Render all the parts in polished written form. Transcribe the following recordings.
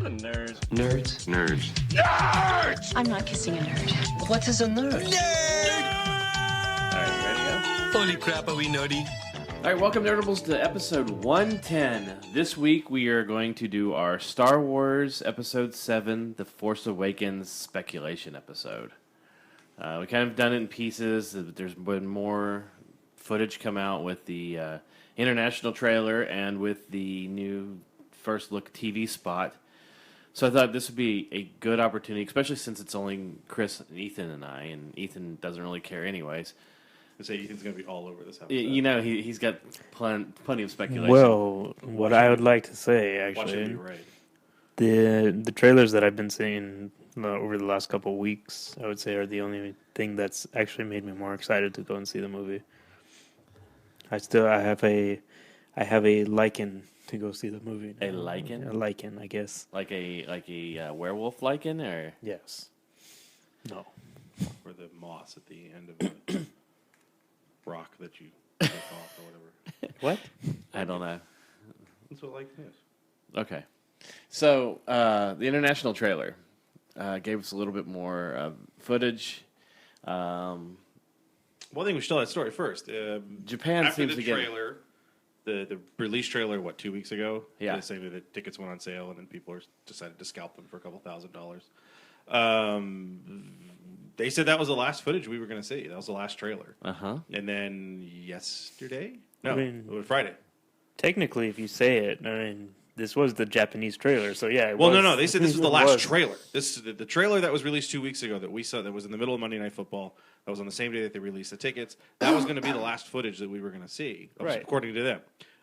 I'm a nerd. Nerds. Nerds. Nerds! I'm not kissing a nerd. What is a nerd? All right, ready to go? Holy crap, are we nerdy? All right, welcome, Nerdables, to episode 110. This week we are going to do our Star Wars Episode 7, The Force Awakens speculation episode. We kind of done it in pieces. There's been more footage come out with the international trailer and with the new first look TV spot. So I thought this would be a good opportunity, especially since it's only Kris and Ethan and I, and Ethan doesn't really care anyways. I say Ethan's going to be all over this episode. You know, he's got plenty of speculation. Well, what I would like to say, Watch it actually, be right. the trailers that I've been seeing over the last couple of weeks, I would say, are the only thing that's actually made me more excited to go and see the movie. I have a liking to go see the movie. A lichen? A liking, I guess. Like a werewolf lichen, or Yes. No. Or the moss at the end of the rock that you take off or whatever. What? I don't know. That's what lichen is. Okay, so the international trailer gave us a little bit more footage. One thing we should tell that story first. Japan after seems the to get trailer, the release trailer, 2 weeks ago? Yeah. They say that the tickets went on sale and then people decided to scalp them for a couple $1,000s. They said that was the last footage we were going to see. That was the last trailer. Uh-huh. And then yesterday? No, I mean- it was Friday. Technically, if you say it, I mean, this was the Japanese trailer, so yeah. No. They said this was the last trailer. This is the trailer that was released 2 weeks ago that we saw. That was in the middle of Monday Night Football. That was on the same day that they released the tickets. That was going to be the last footage that we were going to see, Right. according to them.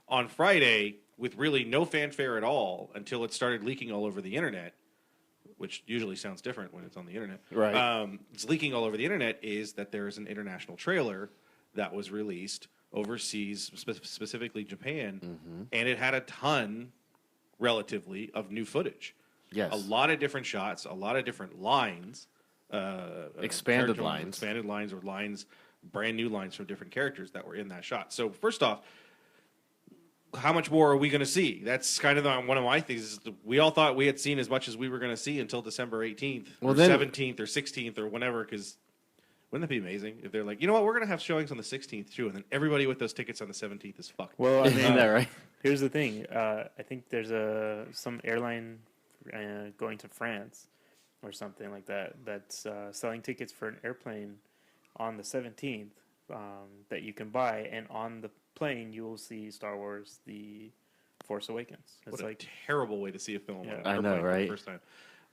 On Friday, with really no fanfare at all, until it started leaking all over the internet, which usually sounds different when it's on the internet. Right. It's leaking all over the internet. Is that there is an international trailer that was released overseas, specifically Japan, and it had a ton, relatively, of new footage. Yes. A lot of different shots, a lot of different lines. Expanded character lines. Expanded lines or lines, brand new lines from different characters that were in that shot. So first off, how much more are we going to see? That's kind of one of my things. Is we all thought we had seen as much as we were going to see until December 18th or 17th or 16th or whenever, because wouldn't that be amazing if they're like, you know what, we're going to have showings on the 16th too, and then everybody with those tickets on the 17th is fucked. Well, I mean, Isn't that right? here's the thing. I think there's some airline going to France or something like that that's selling tickets for an airplane on the 17th that you can buy, and on the plane you will see Star Wars: The Force Awakens. It's What a terrible way to see a film. Yeah. On an I know, airplane for the right? first time.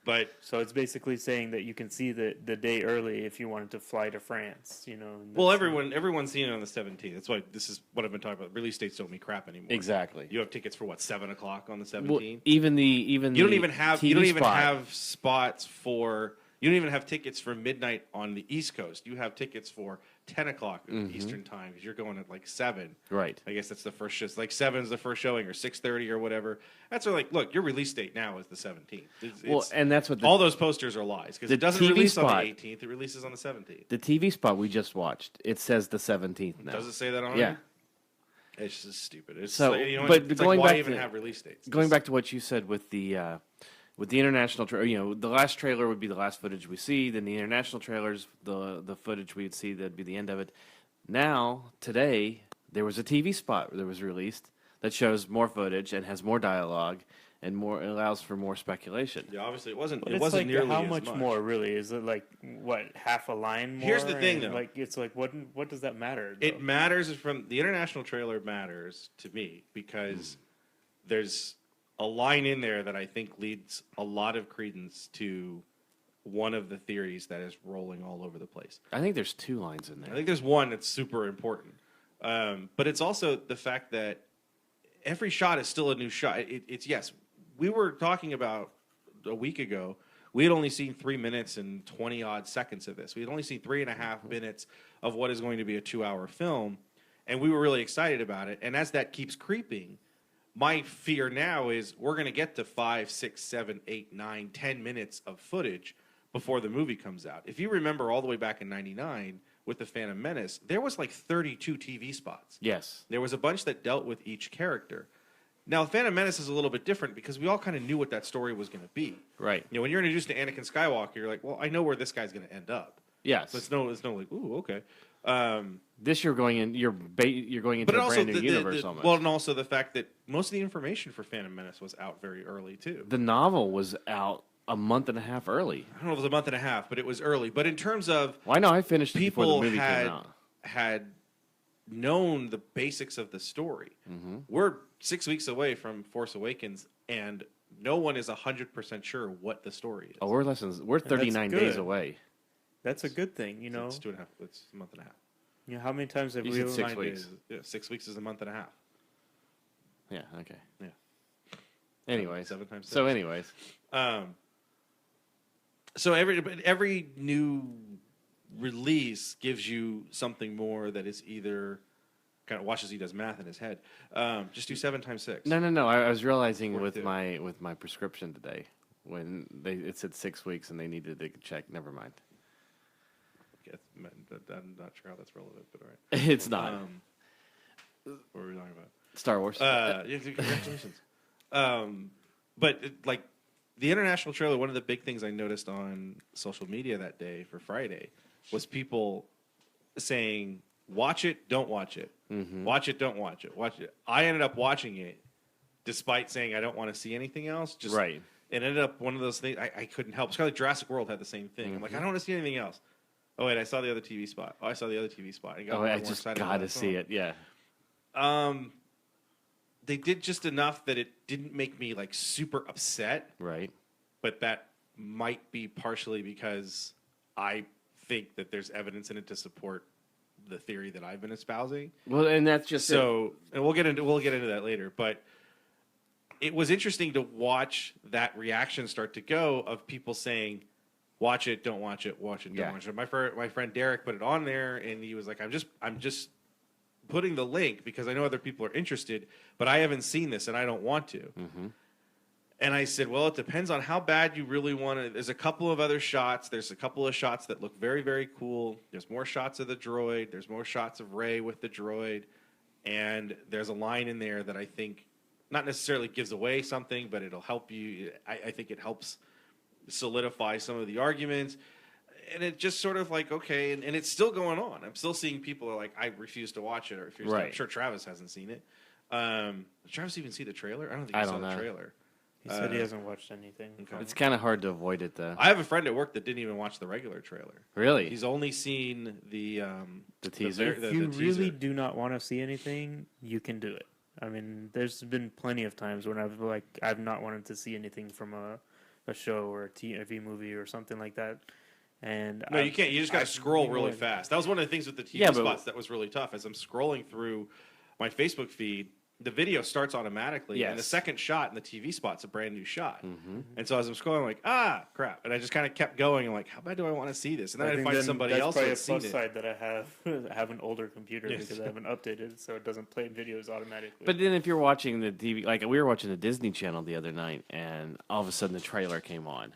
But so it's basically saying that you can see the day early if you wanted to fly to France. You know. And well, that's- everyone's seeing it on the 17th. That's why this is what I've been talking about. Release dates don't mean crap anymore. Exactly. You have tickets for 7 o'clock on the 17th. Well, even you don't even have spots for. You don't even have tickets for midnight on the East Coast. You have tickets for 10 o'clock Eastern time because you're going at 7. Right. I guess that's the first show. 7 is the first showing, or 6:30 or whatever. That's look, your release date now is the 17th. And that's what all those posters are lies because the it doesn't TV release on spot- the 18th. It releases on the 17th. the TV spot we just watched. It says the 17th now. Does it say that on Yeah. it? It's just stupid. It's So, but but going why back even to- have release dates? Going back to what you said with the international trailer, the last trailer would be the last footage we see. Then the international trailers, the footage we'd see, that'd be the end of it. Now, today, there was a TV spot that was released that shows more footage and has more dialogue and more allows for more speculation. Yeah, obviously it wasn't. But It it's wasn't like, nearly how as much more really is it? Half a line more? Here's the thing, And, though. it's like what does that matter? It though? matters from the international trailer matters to me because there's a line in there that I think leads a lot of credence to one of the theories that is rolling all over the place. I think there's 2 lines in I there. think there's one that's super important, but it's also the fact that every shot is still a new shot. It's yes, we were talking about a week ago. We had only seen 3 minutes and 20 odd seconds of this. We had only seen 3.5 minutes of what is going to be a 2-hour film, and we were really excited about it. And as that keeps creeping, my fear now is we're going to get to 5, 6, 7, 8, 9, 10 minutes of footage before the movie comes out. If you remember all the way back in '99 with The Phantom Menace, there was 32 TV spots. Yes. There was a bunch that dealt with each character. Now, Phantom Menace is a little bit different because we all kind of knew what that story was going to be. Right. You know, when you're introduced to Anakin Skywalker, you're like, well, I know where this guy's going to end up. Yes. So it's no like, ooh, okay. This you're going in. You're going into a brand new universe almost. Well, and also the fact that most of the information for Phantom Menace was out very early too. The novel was out a month and a half early. I don't know if it was a month and a half, but it was early. But in terms of well, I know I finished it before the people movie came out. had known the basics of the story. Mm-hmm. We're 6 weeks away from Force Awakens, and no one is 100% sure what the story is. Oh, we're 39 days good. away. That's a good thing, you know. It's 2.5. It's a month and a half. You know, how many times have You we said 6 9 weeks. days. Yeah, 6 weeks is a month and a half. Yeah. Okay. Yeah. Anyways. 7 times 6. So, anyways. So every new release gives you something more that is either kind of watches he does math in his head. Just do 7 times 6. No. I was realizing Worth with it. my prescription today when it said 6 weeks and they needed to check. Never mind. I'm not sure how that's relevant, but all right. It's not. What were we talking about? Star Wars. Yeah, congratulations. But like the international trailer, one of the big things I noticed on social media that day for Friday was people saying, "Watch it, don't watch it. Mm-hmm. Watch it, don't watch it. Watch it." I ended up watching it, despite saying I don't want to see anything else. Just Right. It ended up one of those things I couldn't help. It's kind of like Jurassic World had the same thing. I'm like, I don't want to see anything else. Oh wait, I saw the other TV spot. Oh, I saw the other TV spot. Oh, I just got to see it. Yeah. They did just enough that it didn't make me like super upset, Right. but that might be partially because I think that there's evidence in it to support the theory that I've been espousing. Well, and that's just So, and we'll get into that later, but it was interesting to watch that reaction start to go of people saying, "Watch it, don't watch it, watch it, don't Yeah. watch it." My friend Derek put it on there, and he was like, "I'm just putting the link because I know other people are interested, but I haven't seen this and I don't want to." Mm-hmm. And I said, "Well, it depends on how bad you really want to." There's a couple of other shots. There's a couple of shots that look very, very cool. There's more shots of the droid. There's more shots of Rey with the droid, and there's a line in there that I think not necessarily gives away something, but it'll help you. I think it helps solidify some of the arguments. And it just sort of like, okay, and it's still going on. I'm still seeing people are like, I refuse to watch it, or refuse Right. I'm sure Travis hasn't seen it. Did Travis even see the trailer? I don't think I he saw don't the know. trailer. He said he hasn't watched anything. Okay. It's kind of hard to avoid it, though. I have a friend at work that didn't even watch the regular trailer. Really? He's only seen the teaser? If you really do not want to see anything, you can do it. I mean, there's been plenty of times when I've not wanted to see anything from a show or a TV movie or something like that. And No, you can't. You just got to scroll really avoided. fast. That was one of the things with the TV Yeah, but- spots that was really tough. As I'm scrolling through my Facebook feed, the video starts automatically, and the Yes. second shot in the TV spot's a brand new shot. Mm-hmm. And so as I'm scrolling, I'm like, crap. And I just kind of kept going. I'm like, how bad do I want to see this? And then I think find somebody that's else probably that's a seen plus it. side that I have an older computer Yes. because I haven't updated, so it doesn't play videos automatically. But then if you're watching the TV, like we were watching the Disney Channel the other night, and all of a sudden the trailer came on.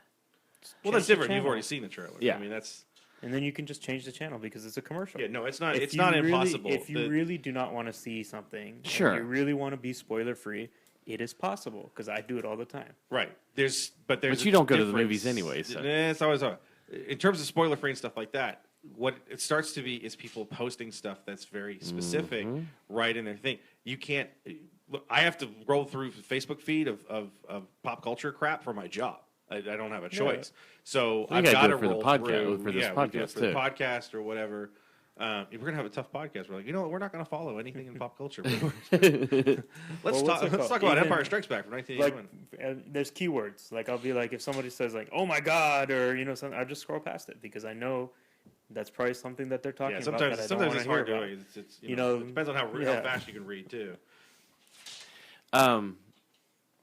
Well, Change that's the different. You've channel. already seen the trailer. Yeah. I mean, that's... And then you can just change the channel because it's a commercial. Yeah, no, it's not. If It's you not really- impossible. If you really do not want to see something, and Sure. you really want to be spoiler free, it is possible because I do it all the time. Right. But But you don't go to the movies anyway, so. It's always in terms of spoiler free and stuff like that. What it starts to be is people posting stuff that's very specific right in their thing. You can't. Look, I have to roll through the Facebook feed of pop culture crap for my job. I don't have a choice, so I've gotta got do to it for the roll podcast- through. for this we do it podcast, for the too. podcast or whatever. If we're gonna have a tough podcast, we're like, you know what? We're not gonna follow anything in pop culture. let's what's talk. it Let's talk called? about Even- Empire Strikes Back from 1981. There's keywords. Like I'll be like, if somebody says like, "Oh my god," or something, I just scroll past it because I know that's probably something that they're talking Yeah, about. sometimes that I sometimes don't it's wanna hard hear doing. about. It's You know, it depends on how yeah. fast you can read too.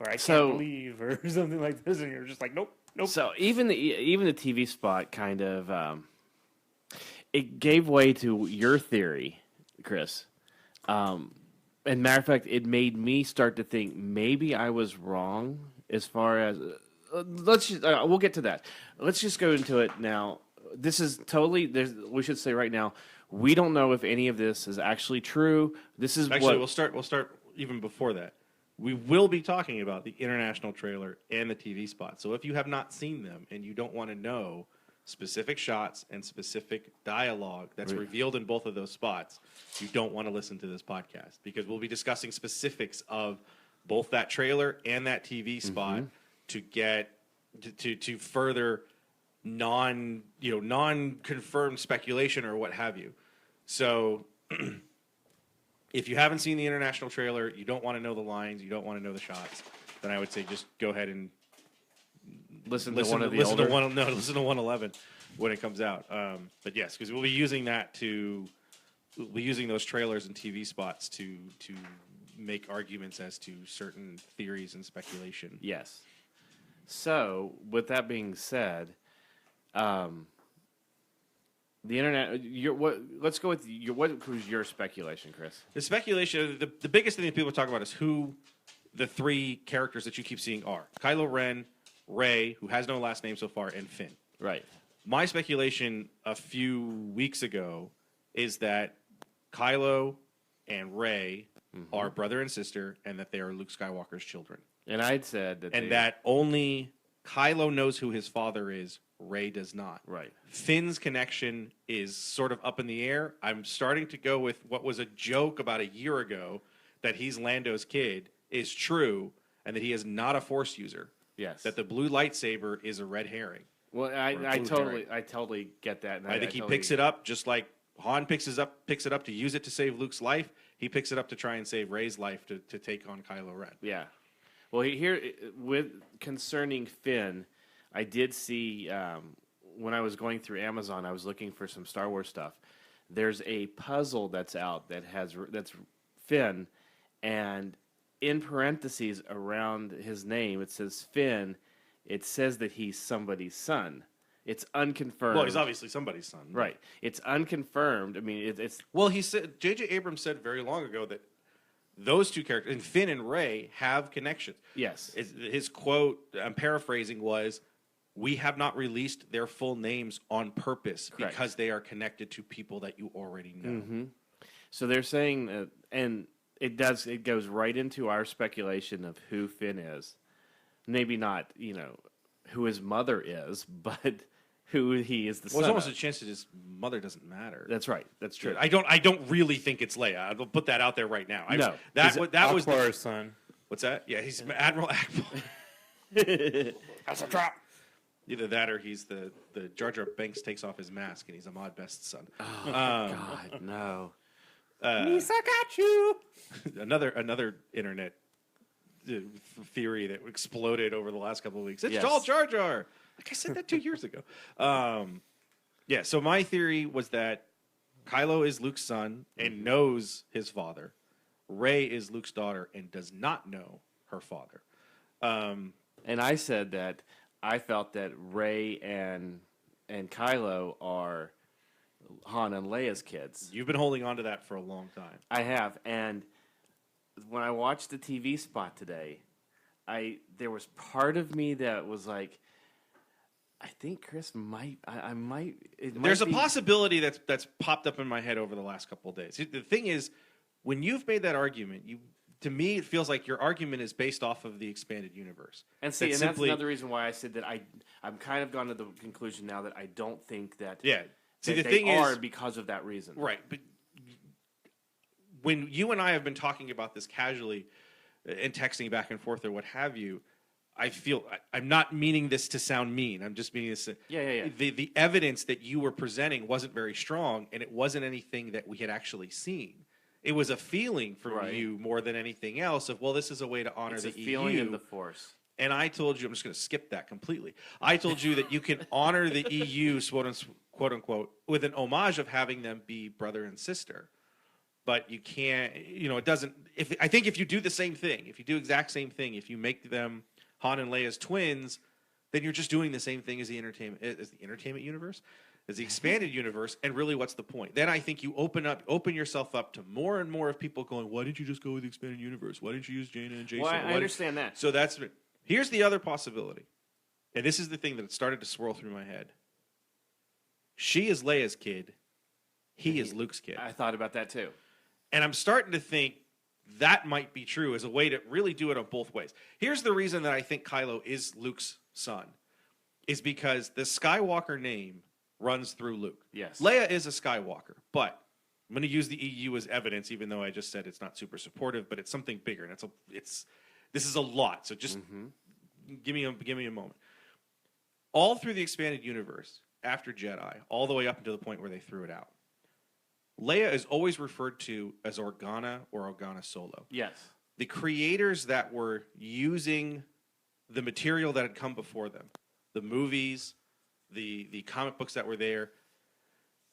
Or I can't So- believe, or something like this, and you're just like, nope. So even the TV spot kind of it gave way to your theory, Chris. And matter of fact, it made me start to think maybe I was wrong as far as we'll get to that. Let's just go into it now. This is totally. We should say right now, we don't know if any of this is actually true. This is Actually, what we'll start even before that. we will be talking about the international trailer and the TV spot. So if you have not seen them and you don't want to know specific shots and specific dialogue that's revealed in both of those spots, you don't want to listen to this podcast, because we'll be discussing specifics of both that trailer and that TV spot to get to further non-confirmed speculation or what have you. So if you haven't seen the international trailer, you don't want to know the lines, you don't want to know the shots, then I would say just go ahead and listen to 111 when it comes out. But yes, because we'll be using those trailers and TV spots to make arguments as to certain theories and speculation. Yes. So, with that being said, the internet. Let's go with what was your speculation, Chris? The speculation, the biggest thing that people talk about is who the three characters that you keep seeing are: Kylo Ren, Rey, who has no last name so far, and Finn. Right. My speculation a few weeks ago is that Kylo and Rey are brother and sister, and that they are Luke Skywalker's children. And I'd said that, that only Kylo knows who his father is. Rey does not. Right. Finn's connection is sort of up in the air. I'm starting to go with what was a joke about a year ago, that he's Lando's kid, is true, and that he is not a Force user. Yes. That the blue lightsaber is a red herring. Well, I totally get that. And I think he picks it up just like Han picks it up to use it to save Luke's life. He picks it up to try and save Rey's life to take on Kylo Ren. Yeah. Well, here with concerning Finn, I did see when I was going through Amazon, I was looking for some Star Wars stuff. There's a puzzle that's out that's Finn, and in parentheses around his name it says Finn. It says that he's somebody's son. It's unconfirmed. Well, he's obviously somebody's son, right? It's unconfirmed. I mean, it's well. He said J.J. Abrams said very long ago that those two characters, and Finn and Rey, have connections. Yes. His quote, I'm paraphrasing, was, "We have not released their full names on purpose because they are connected to people that you already know." Mm-hmm. So they're saying, and it goes right into our speculation of who Finn is. Maybe not, who his mother is, but who he is the son Well, there's almost of. a chance that his mother doesn't matter. That's right. That's true. I don't really think it's Leia. I'll put that out there right now. He's Akbar's son. What's that? Yeah, he's Admiral Akbar. That's a trap. Either that or he's the Jar Jar Binks takes off his mask and he's Ahmad Best's son. Oh, God, no. Misa got you. Another internet theory that exploded over the last couple of weeks. It's Yes. all Jar Jar. Like I said that 2 years ago. Yeah, so my theory was that Kylo is Luke's son and knows his father. Rey is Luke's daughter and does not know her father. And I said that I felt that Rey and Kylo are Han and Leia's kids. You've been holding on to that for a long time. I have, and when I watched the TV spot today, there was part of me that was like, I think Chris might. I might. There's a possibility that's popped up in my head over the last couple of days. The thing is, when you've made that argument, to me it feels like your argument is based off of the expanded universe. And see, that's another reason why I said that I'm kind of gone to the conclusion now that I don't think that. Yeah. See, that the thing are is, because of that reason. Right, but when you and I have been talking about this casually and texting back and forth or what have you, I feel I'm not meaning this to sound mean. I'm just meaning this. Yeah. The evidence that you were presenting wasn't very strong, and it wasn't anything that we had actually seen. It was a feeling from you more than anything else of, well, this is a way to honor the EU. Feeling of the Force. And I told you, I'm just going to skip that completely. I told you that you can honor the EU, quote unquote, with an homage of having them be brother and sister. But you can't, it doesn't. I think if you do the same thing, if you do exact same thing, if you make them Han and Leia's twins, then you're just doing the same thing as the entertainment universe, as the expanded universe. And really, what's the point? Then I think you open yourself up to more and more of people going, why didn't you just go with the expanded universe? Why didn't you use Jaina and Jason? Well, I understand that. So here's the other possibility. And this is the thing that started to swirl through my head. She is Leia's kid. He is Luke's kid. I thought about that too. And I'm starting to think that might be true as a way to really do it on both ways. Here's the reason that I think Kylo is Luke's son, is because the Skywalker name runs through Luke. Yes. Leia is a Skywalker, but I'm going to use the EU as evidence, even though I just said it's not super supportive, but it's something bigger, and this is a lot. So just give me a moment. All through the expanded universe, after Jedi, all the way up until the point where they threw it out, Leia is always referred to as Organa or Organa Solo. Yes. The creators that were using the material that had come before them, the movies, the comic books that were there,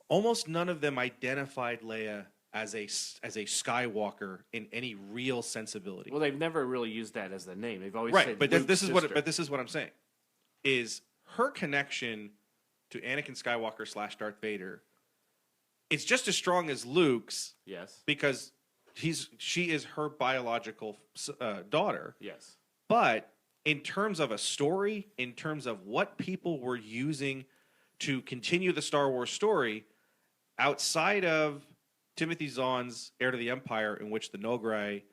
almost none of them identified Leia as a Skywalker in any real sensibility. Well, they've never really used that as the name. They've always Right, said but Luke's this is sister. this is what I'm saying, is her connection to Anakin Skywalker / Darth Vader. It's just as strong as Luke's. Yes. Because she is her biological daughter. Yes. But in terms of a story, in terms of what people were using to continue the Star Wars story, outside of Timothy Zahn's Heir to the Empire, in which the Noghri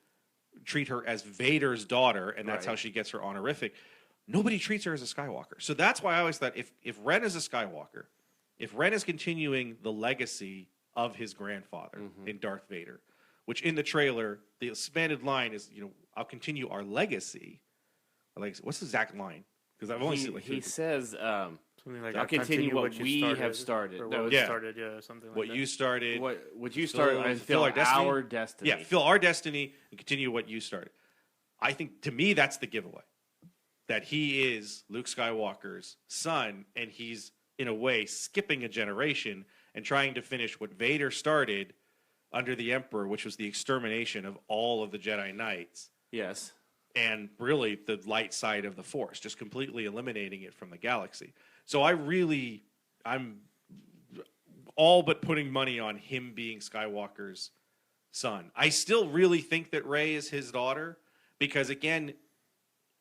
treat her as Vader's daughter, and that's how she gets her honorific, nobody treats her as a Skywalker. So that's why I always thought if Ren is a Skywalker, if Ren is continuing the legacy of his grandfather in Darth Vader, which in the trailer, the expanded line is, I'll continue our legacy. Like, what's the exact line? Because I've only seen he says, Something like I'll continue what we have started. Or No, what it's- started, yeah, something like what that. you started. what you started, and fill fill our destiny. Yeah, fill our destiny and continue what you started. I think, to me, that's the giveaway. That he is Luke Skywalker's son, and he's, in a way, skipping a generation and trying to finish what Vader started under the Emperor, which was the extermination of all of the Jedi Knights. Yes. And really the light side of the Force, just completely eliminating it from the galaxy. So I'm all but putting money on him being Skywalker's son. I still really think that Rey is his daughter, because again,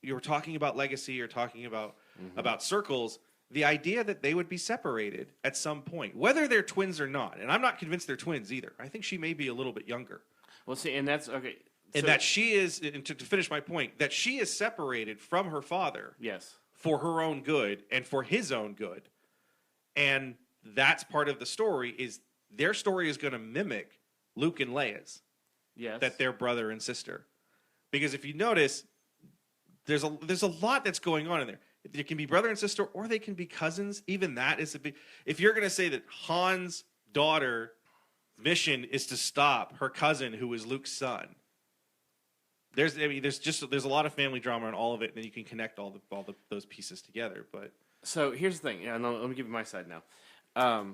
you're talking about legacy, you're talking about circles. The idea that they would be separated at some point, whether they're twins or not, and I'm not convinced they're twins either. I think she may be a little bit younger. Well, see, and that's okay. And that she is, and to finish my point, that she is separated from her father. Yes. For her own good and for his own good. And that's part of the story, is their story is going to mimic Luke and Leia's. Yes. That they're brother and sister. Because if you notice, there's a lot that's going on in there. They can be brother and sister, or they can be cousins. Even that is a big... If you're going to say that Han's daughter mission is to stop her cousin who is Luke's son, there's a lot of family drama in all of it, and then you can connect all those pieces together. But so here's the thing. And let me give you my side now. I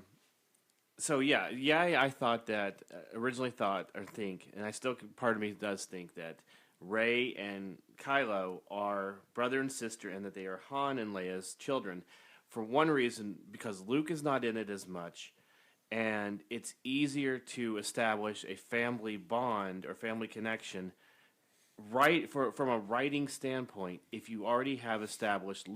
thought that originally thought or think, and I still part of me does think that Rey and Kylo are brother and sister, and that they are Han and Leia's children. For one reason, because Luke is not in it as much, and it's easier to establish a family bond or family connection. Right, from a writing standpoint, if you already have established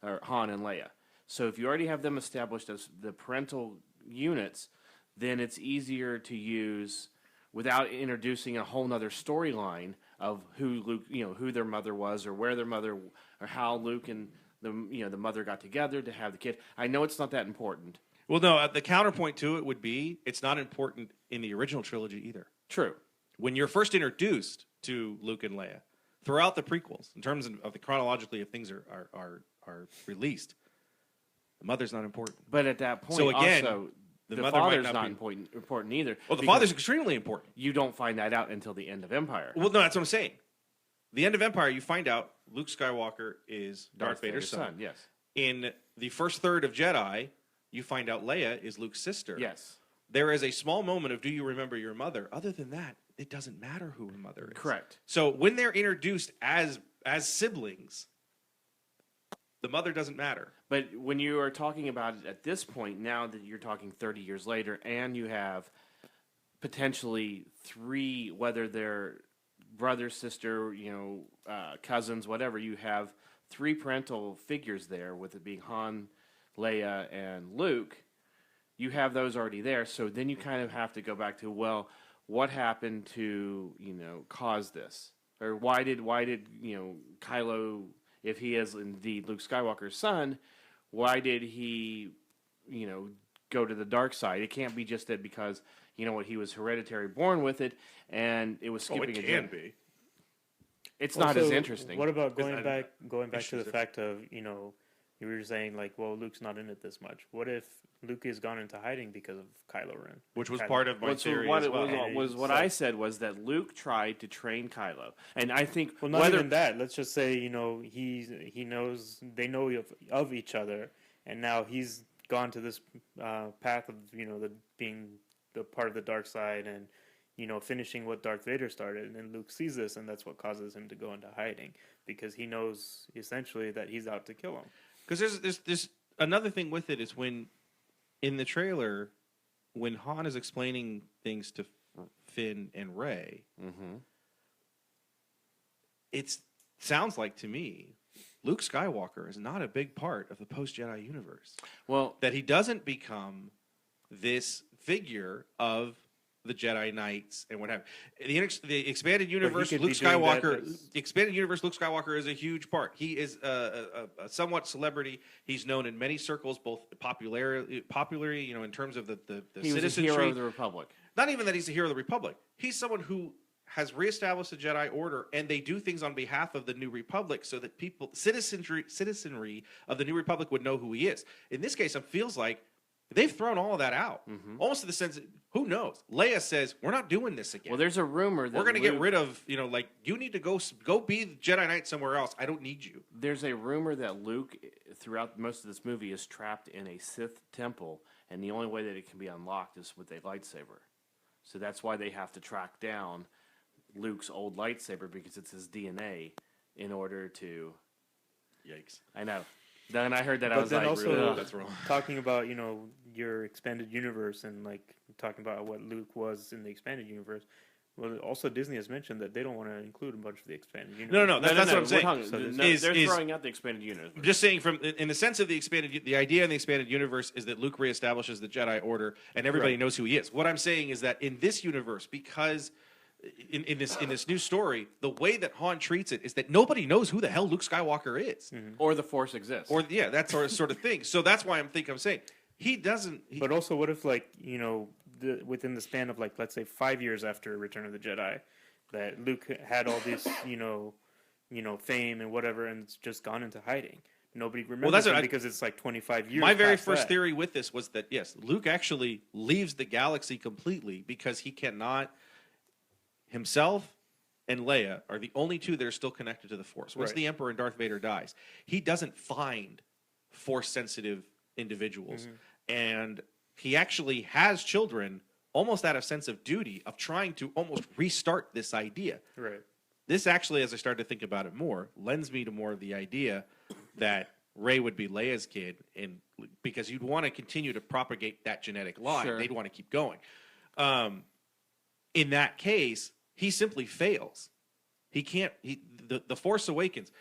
Han and Leia, so if you already have them established as the parental units, then it's easier to use without introducing a whole nother storyline of who Luke, who their mother was, or where their mother, or how Luke and the mother got together to have the kid. I know it's not that important. Well, no, the counterpoint to it would be it's not important in the original trilogy either. True. When you're first introduced to Luke and Leia, throughout the prequels, in terms of the chronologically if things are released, the mother's not important. But at that point, so again, also, the mother father's might not be important either. Well, the father's extremely important. You don't find that out until the end of Empire. Well, no, that's what I'm saying. The end of Empire, you find out Luke Skywalker is Darth Vader's son. Yes. In the first third of Jedi, you find out Leia is Luke's sister. Yes. There is a small moment of, do you remember your mother? Other than that, it doesn't matter who her mother is. Correct. So when they're introduced as siblings, the mother doesn't matter. But when you are talking about it at this point, now that you're talking 30 years later, and you have potentially three, whether they're brother, sister, cousins, whatever, you have three parental figures there, with it being Han, Leia, and Luke. You have those already there, so then you kind of have to go back to, well, what happened to cause this, or why did Kylo, if he is indeed Luke Skywalker's son, why did he go to the dark side? It can't be just that because he was hereditary born with it, and it was skipping. It can be. It's not as interesting. What about going back to the fact of you were saying like, well, Luke's not in it this much. What if Luke has gone into hiding because of Kylo Ren? Which was part of my theory as well. What I said was that Luke tried to train Kylo, and I think not even that. Let's just say he knows they know of each other, and now he's gone to this path of being the part of the dark side and finishing what Darth Vader started, and then Luke sees this, and that's what causes him to go into hiding because he knows essentially that he's out to kill him. Because there's another thing with it is when in the trailer when Han is explaining things to Finn and Rey, it sounds like to me Luke Skywalker is not a big part of the post-Jedi universe. Well, that he doesn't become this figure of the Jedi Knights and what have you. The expanded universe, Luke Skywalker. The expanded universe, Luke Skywalker is a huge part. He is a somewhat celebrity. He's known in many circles, both popularity, in terms of the he citizenry. Was a hero of the Republic. Not even that he's a hero of the Republic. He's someone who has reestablished the Jedi Order, and they do things on behalf of the New Republic so that citizenry of the New Republic would know who he is. In this case, it feels like they've thrown all of that out. Almost in the sense that, who knows? Leia says, we're not doing this again. Well, there's a rumor that we're going to get rid of, you need to go be the Jedi Knight somewhere else. I don't need you. There's a rumor that Luke, throughout most of this movie, is trapped in a Sith temple, and the only way that it can be unlocked is with a lightsaber. So that's why they have to track down Luke's old lightsaber, because it's his DNA, in order to... Yikes. I know. Then I heard that, but I was then like, also really? That's wrong. Talking about your expanded universe and like talking about what Luke was in the expanded universe. Well, also Disney has mentioned that they don't want to include a bunch of the expanded universe. No. That's what I'm saying. They're throwing out the expanded universe. I'm just saying, in the sense of the idea in the expanded universe is that Luke reestablishes the Jedi Order, and everybody knows who he is. What I'm saying is that in this universe, because in this new story, the way that Han treats it is that nobody knows who the hell Luke Skywalker is, or the Force exists, or that sort of thing. So that's why I'm saying he doesn't. But also, what if within the span of let's say 5 years after Return of the Jedi, that Luke had all this fame and whatever, and it's just gone into hiding. Nobody remembers him because it's 25 years. My very first theory with this was that yes, Luke actually leaves the galaxy completely because he cannot. Himself and Leia are the only two that are still connected to the Force. Once the Emperor and Darth Vader dies, he doesn't find Force-sensitive individuals. And he actually has children almost out of sense of duty of trying to almost restart this idea. Right. This actually, as I started to think about it more, lends me to more of the idea that Rey would be Leia's kid, and because you'd want to continue to propagate that genetic line. Sure. They'd want to keep going. In that case, he simply fails. He can't. The Force Awakens.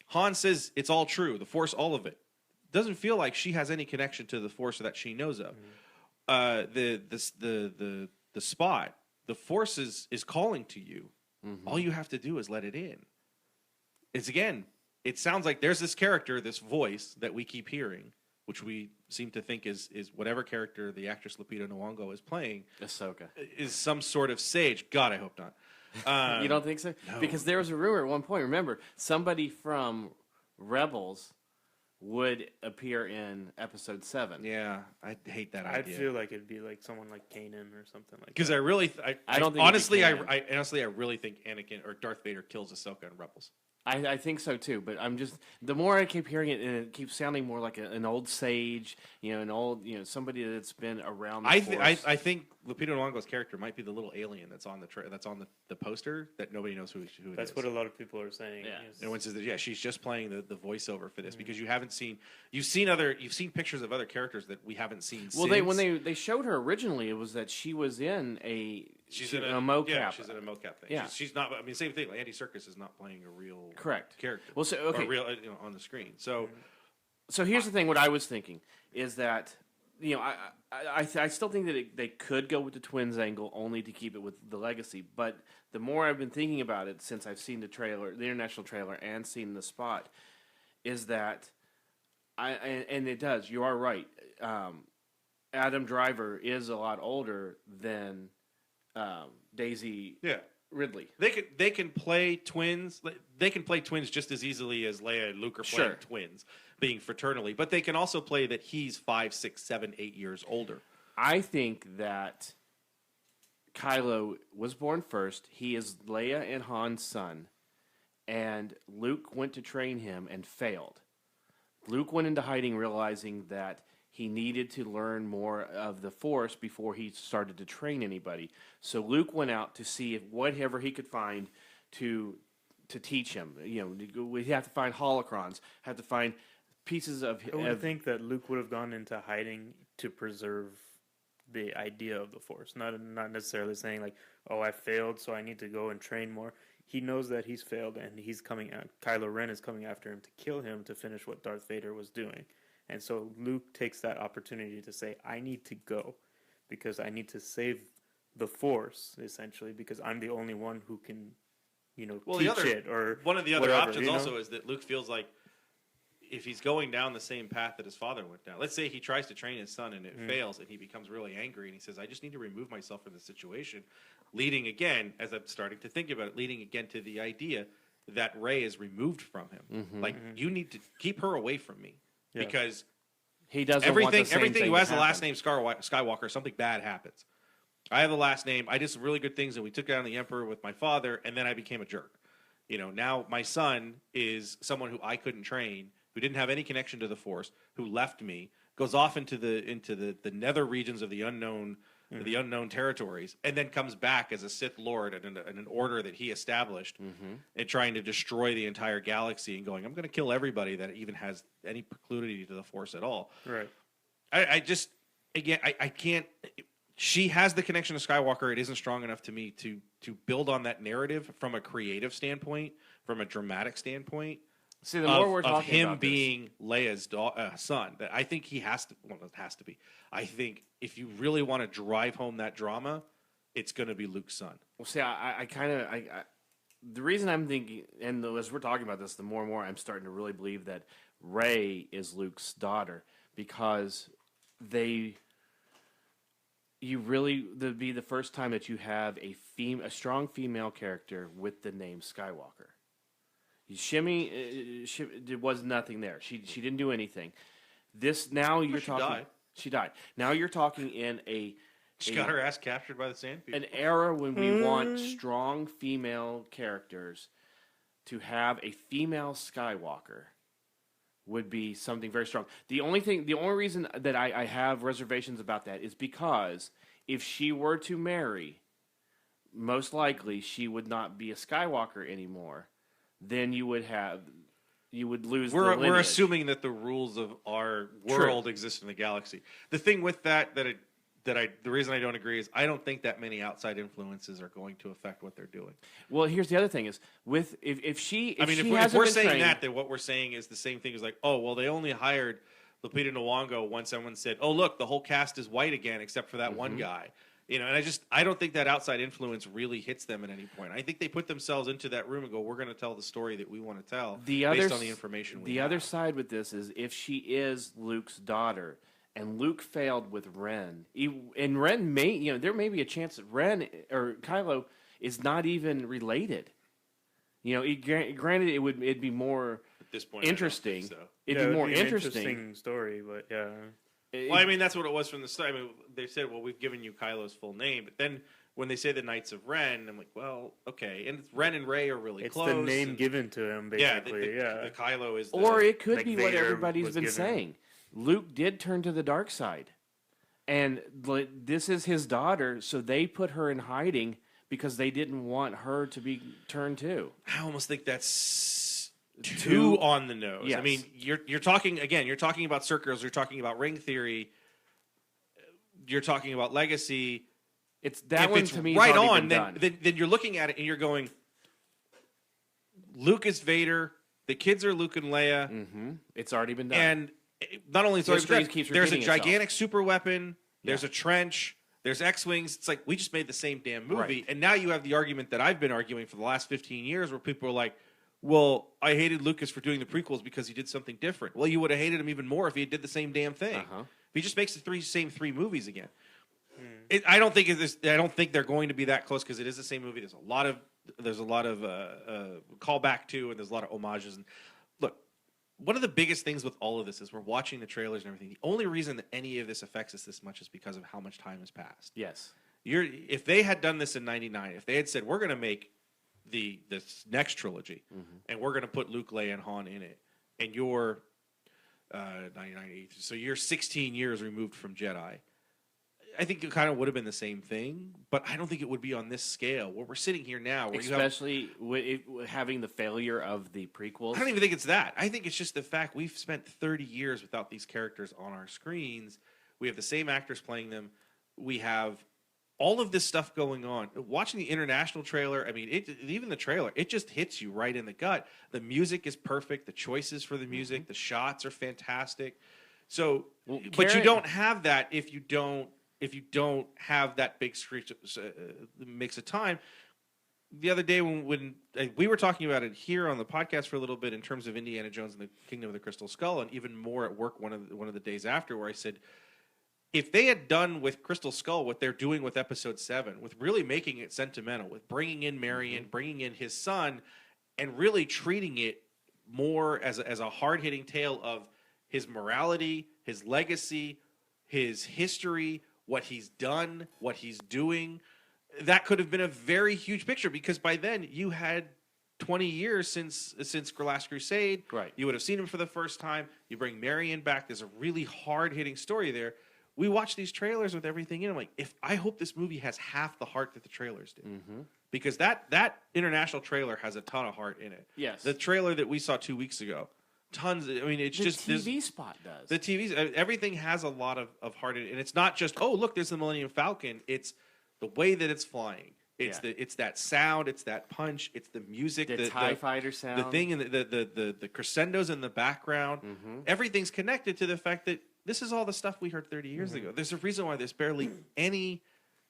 Han says it's all true. The Force, all of it. Doesn't feel like she has any connection to the Force that she knows of. The spot. The Force is calling to you. All you have to do is let it in. It sounds like there's this character, this voice that we keep hearing, which we seem to think is whatever character the actress Lupita Nyong'o is playing. Ahsoka. Is some sort of sage. God, I hope not. You don't think so? No. Because there was a rumor at one point. Remember, somebody from Rebels would appear in Episode 7. Yeah, I hate that idea. I'd feel like it'd be someone like Kanan or something like that. Because I really, I don't think honestly, I really think Anakin or Darth Vader kills Ahsoka in Rebels. I think so too, but I'm just the more I keep hearing it, and it keeps sounding more like an old sage, an old, somebody that's been around. The Force. I think Lupita Nyong'o's character might be the little alien that's on the poster that nobody knows who it is. That's what a lot of people are saying. Yeah. Yes. And one says that she's just playing the voiceover for this because you've seen pictures of other characters that we haven't seen. Well, since. when they showed her originally, it was that she was in a mocap. Yeah, she's in a mocap thing. Yeah. She's not. I mean, same thing. Andy Serkis is not playing a real correct character. Well, so okay, or real on the screen. So here's the thing. What I was thinking is that I still think that they could go with the twins angle only to keep it with the legacy. But the more I've been thinking about it since I've seen the trailer, the international trailer, and seen the spot, is that and it does. You are right. Adam Driver is a lot older than Daisy Ridley. They can play twins. They can play twins just as easily as Leia and Luke are playing twins, being fraternally. But they can also play that he's 5, 6, 7, 8 years older. I think that Kylo was born first. He is Leia and Han's son, and Luke went to train him and failed. Luke went into hiding, realizing that he needed to learn more of the Force before he started to train anybody. So Luke went out to see if whatever he could find to teach him. We have to find holocrons, have to find pieces of. I would think that Luke would have gone into hiding to preserve the idea of the Force, not necessarily saying like, "Oh, I failed, so I need to go and train more." He knows that he's failed, and he's coming. Kylo Ren is coming after him to kill him to finish what Darth Vader was doing. And so Luke takes that opportunity to say, I need to go because I need to save the Force, essentially, because I'm the only one who can, teach it. Or one of the other whatever, options also is that Luke feels like if he's going down the same path that his father went down, let's say he tries to train his son and it fails and he becomes really angry and he says, I just need to remove myself from the situation, leading again, as I'm starting to think about it, leading again to the idea that Rey is removed from him. You need to keep her away from me. Yeah. Because he doesn't everything want the same thing who has to the last name Skywalker, something bad happens. I have the last name. I did some really good things, and we took down the Emperor with my father, and then I became a jerk. Now my son is someone who I couldn't train, who didn't have any connection to the Force, who left me, goes off into the nether regions of the unknown territories, and then comes back as a Sith Lord and an order that he established, and trying to destroy the entire galaxy and going, I'm going to kill everybody that even has any proclivity to the Force at all. Right. I can't. She has the connection to Skywalker. It isn't strong enough to me to build on that narrative from a creative standpoint, from a dramatic standpoint. See, the more we're talking of him about being Leia's son, that I think he has to. Well, it has to be. I think if you really want to drive home that drama, it's going to be Luke's son. Well, see, the reason I'm thinking, and as we're talking about this, the more and more I'm starting to really believe that Rey is Luke's daughter, because that'd be the first time that you have a strong female character with the name Skywalker. Shimmy, there was nothing there. She didn't do anything. She died. Now you're talking in she got her ass captured by the Sand People. An era when we want strong female characters. To have a female Skywalker would be something very strong. The only reason that I have reservations about that is because if she were to marry, most likely she would not be a Skywalker anymore. Then you would lose the lineage. We're assuming that the rules of our world exist in the galaxy. The thing with the reason I don't agree is I don't think that many outside influences are going to affect what they're doing. Well, here's the other thing: is if we're saying that, then what we're saying is the same thing as like, oh, well, they only hired Lupita Nyong'o when someone said, oh, look, the whole cast is white again except for that one guy. And I don't think that outside influence really hits them at any point. I think they put themselves into that room and go, we're going to tell the story that we want to tell based on the information we have. The other side with this is if she is Luke's daughter and Luke failed with Ren, and Ren there may be a chance that Ren or Kylo is not even related. Granted, it'd be more at this point interesting. So. It'd be more an interesting story, but yeah. Well, I mean, that's what it was from the start. I mean, they said, well, we've given you Kylo's full name. But then when they say the Knights of Ren, I'm like, well, okay. And Ren and Rey are really close. It's the name given to him, basically. The Kylo is or it could be what Vader everybody's been saying. Luke did turn to the dark side. And this is his daughter, so they put her in hiding because they didn't want her to be turned too. I almost think that's too on the nose. Yes. I mean, you're talking about circles, you're talking about ring theory, you're talking about legacy. It's that if one it's to me right on. Then you're looking at it and you're going, Luke is Vader, the kids are Luke and Leia. Mm-hmm. It's already been done. And not only so History keeps there's a repeating gigantic super weapon, there's Yeah. a trench, there's X-wings. It's like we just made the same damn movie, Right. and now you have the argument that I've been arguing for the last 15 years, where people are like, "Well, I hated Lucas for doing the prequels because he did something different." Well, you would have hated him even more if he did the same damn thing. Uh-huh. If he just makes the same three movies again. I don't think they're going to be that close because it is the same movie. There's a lot of callback to, and there's a lot of homages. And look, one of the biggest things with all of this is we're watching the trailers and everything. The only reason that any of this affects us this much is because of how much time has passed. Yes. If they had done this in '99, if they had said we're going to make this next trilogy and we're going to put Luke, Leia, and Han in it, and you're 99, so you're 16 years removed from Jedi. I think it kind of would have been the same thing, but I don't think it would be on this scale where we're sitting here now. Where Especially with having the failure of the prequels. I don't even think it's that. I think it's just the fact we've spent 30 years without these characters on our screens. We have the same actors playing them. We have all of this stuff going on. Watching the international trailer, I mean, even the trailer, it just hits you right in the gut. The music is perfect. The choices for the music, the shots are fantastic. So, but you don't have that if you don't have that big mix of time. The other day when we were talking about it here on the podcast for a little bit in terms of Indiana Jones and the Kingdom of the Crystal Skull, and even more at work one of the days after, where I said, if they had done with Crystal Skull what they're doing with Episode 7, with really making it sentimental, with bringing in Marion, bringing in his son, and really treating it more as a hard-hitting tale of his morality, his legacy, his history, what he's done, what he's doing, that could have been a very huge picture, because by then you had 20 years since Last Crusade. Right. You would have seen him for the first time. You bring Marion back. There's a really hard-hitting story there. We watch these trailers with everything in. I'm like, I hope this movie has half the heart that the trailers do. Because that international trailer has a ton of heart in it. Yes. The trailer that we saw 2 weeks ago, tons. I mean, it's just the TV spot does. the TVs. Everything has a lot of heart in it, and it's not just look, there's the Millennium Falcon. It's the way that it's flying. It's that sound. It's that punch. It's the music. The TIE fighter sound. The thing and the crescendos in the background. Everything's connected to the fact that this is all the stuff we heard 30 years ago. There's a reason why there's barely any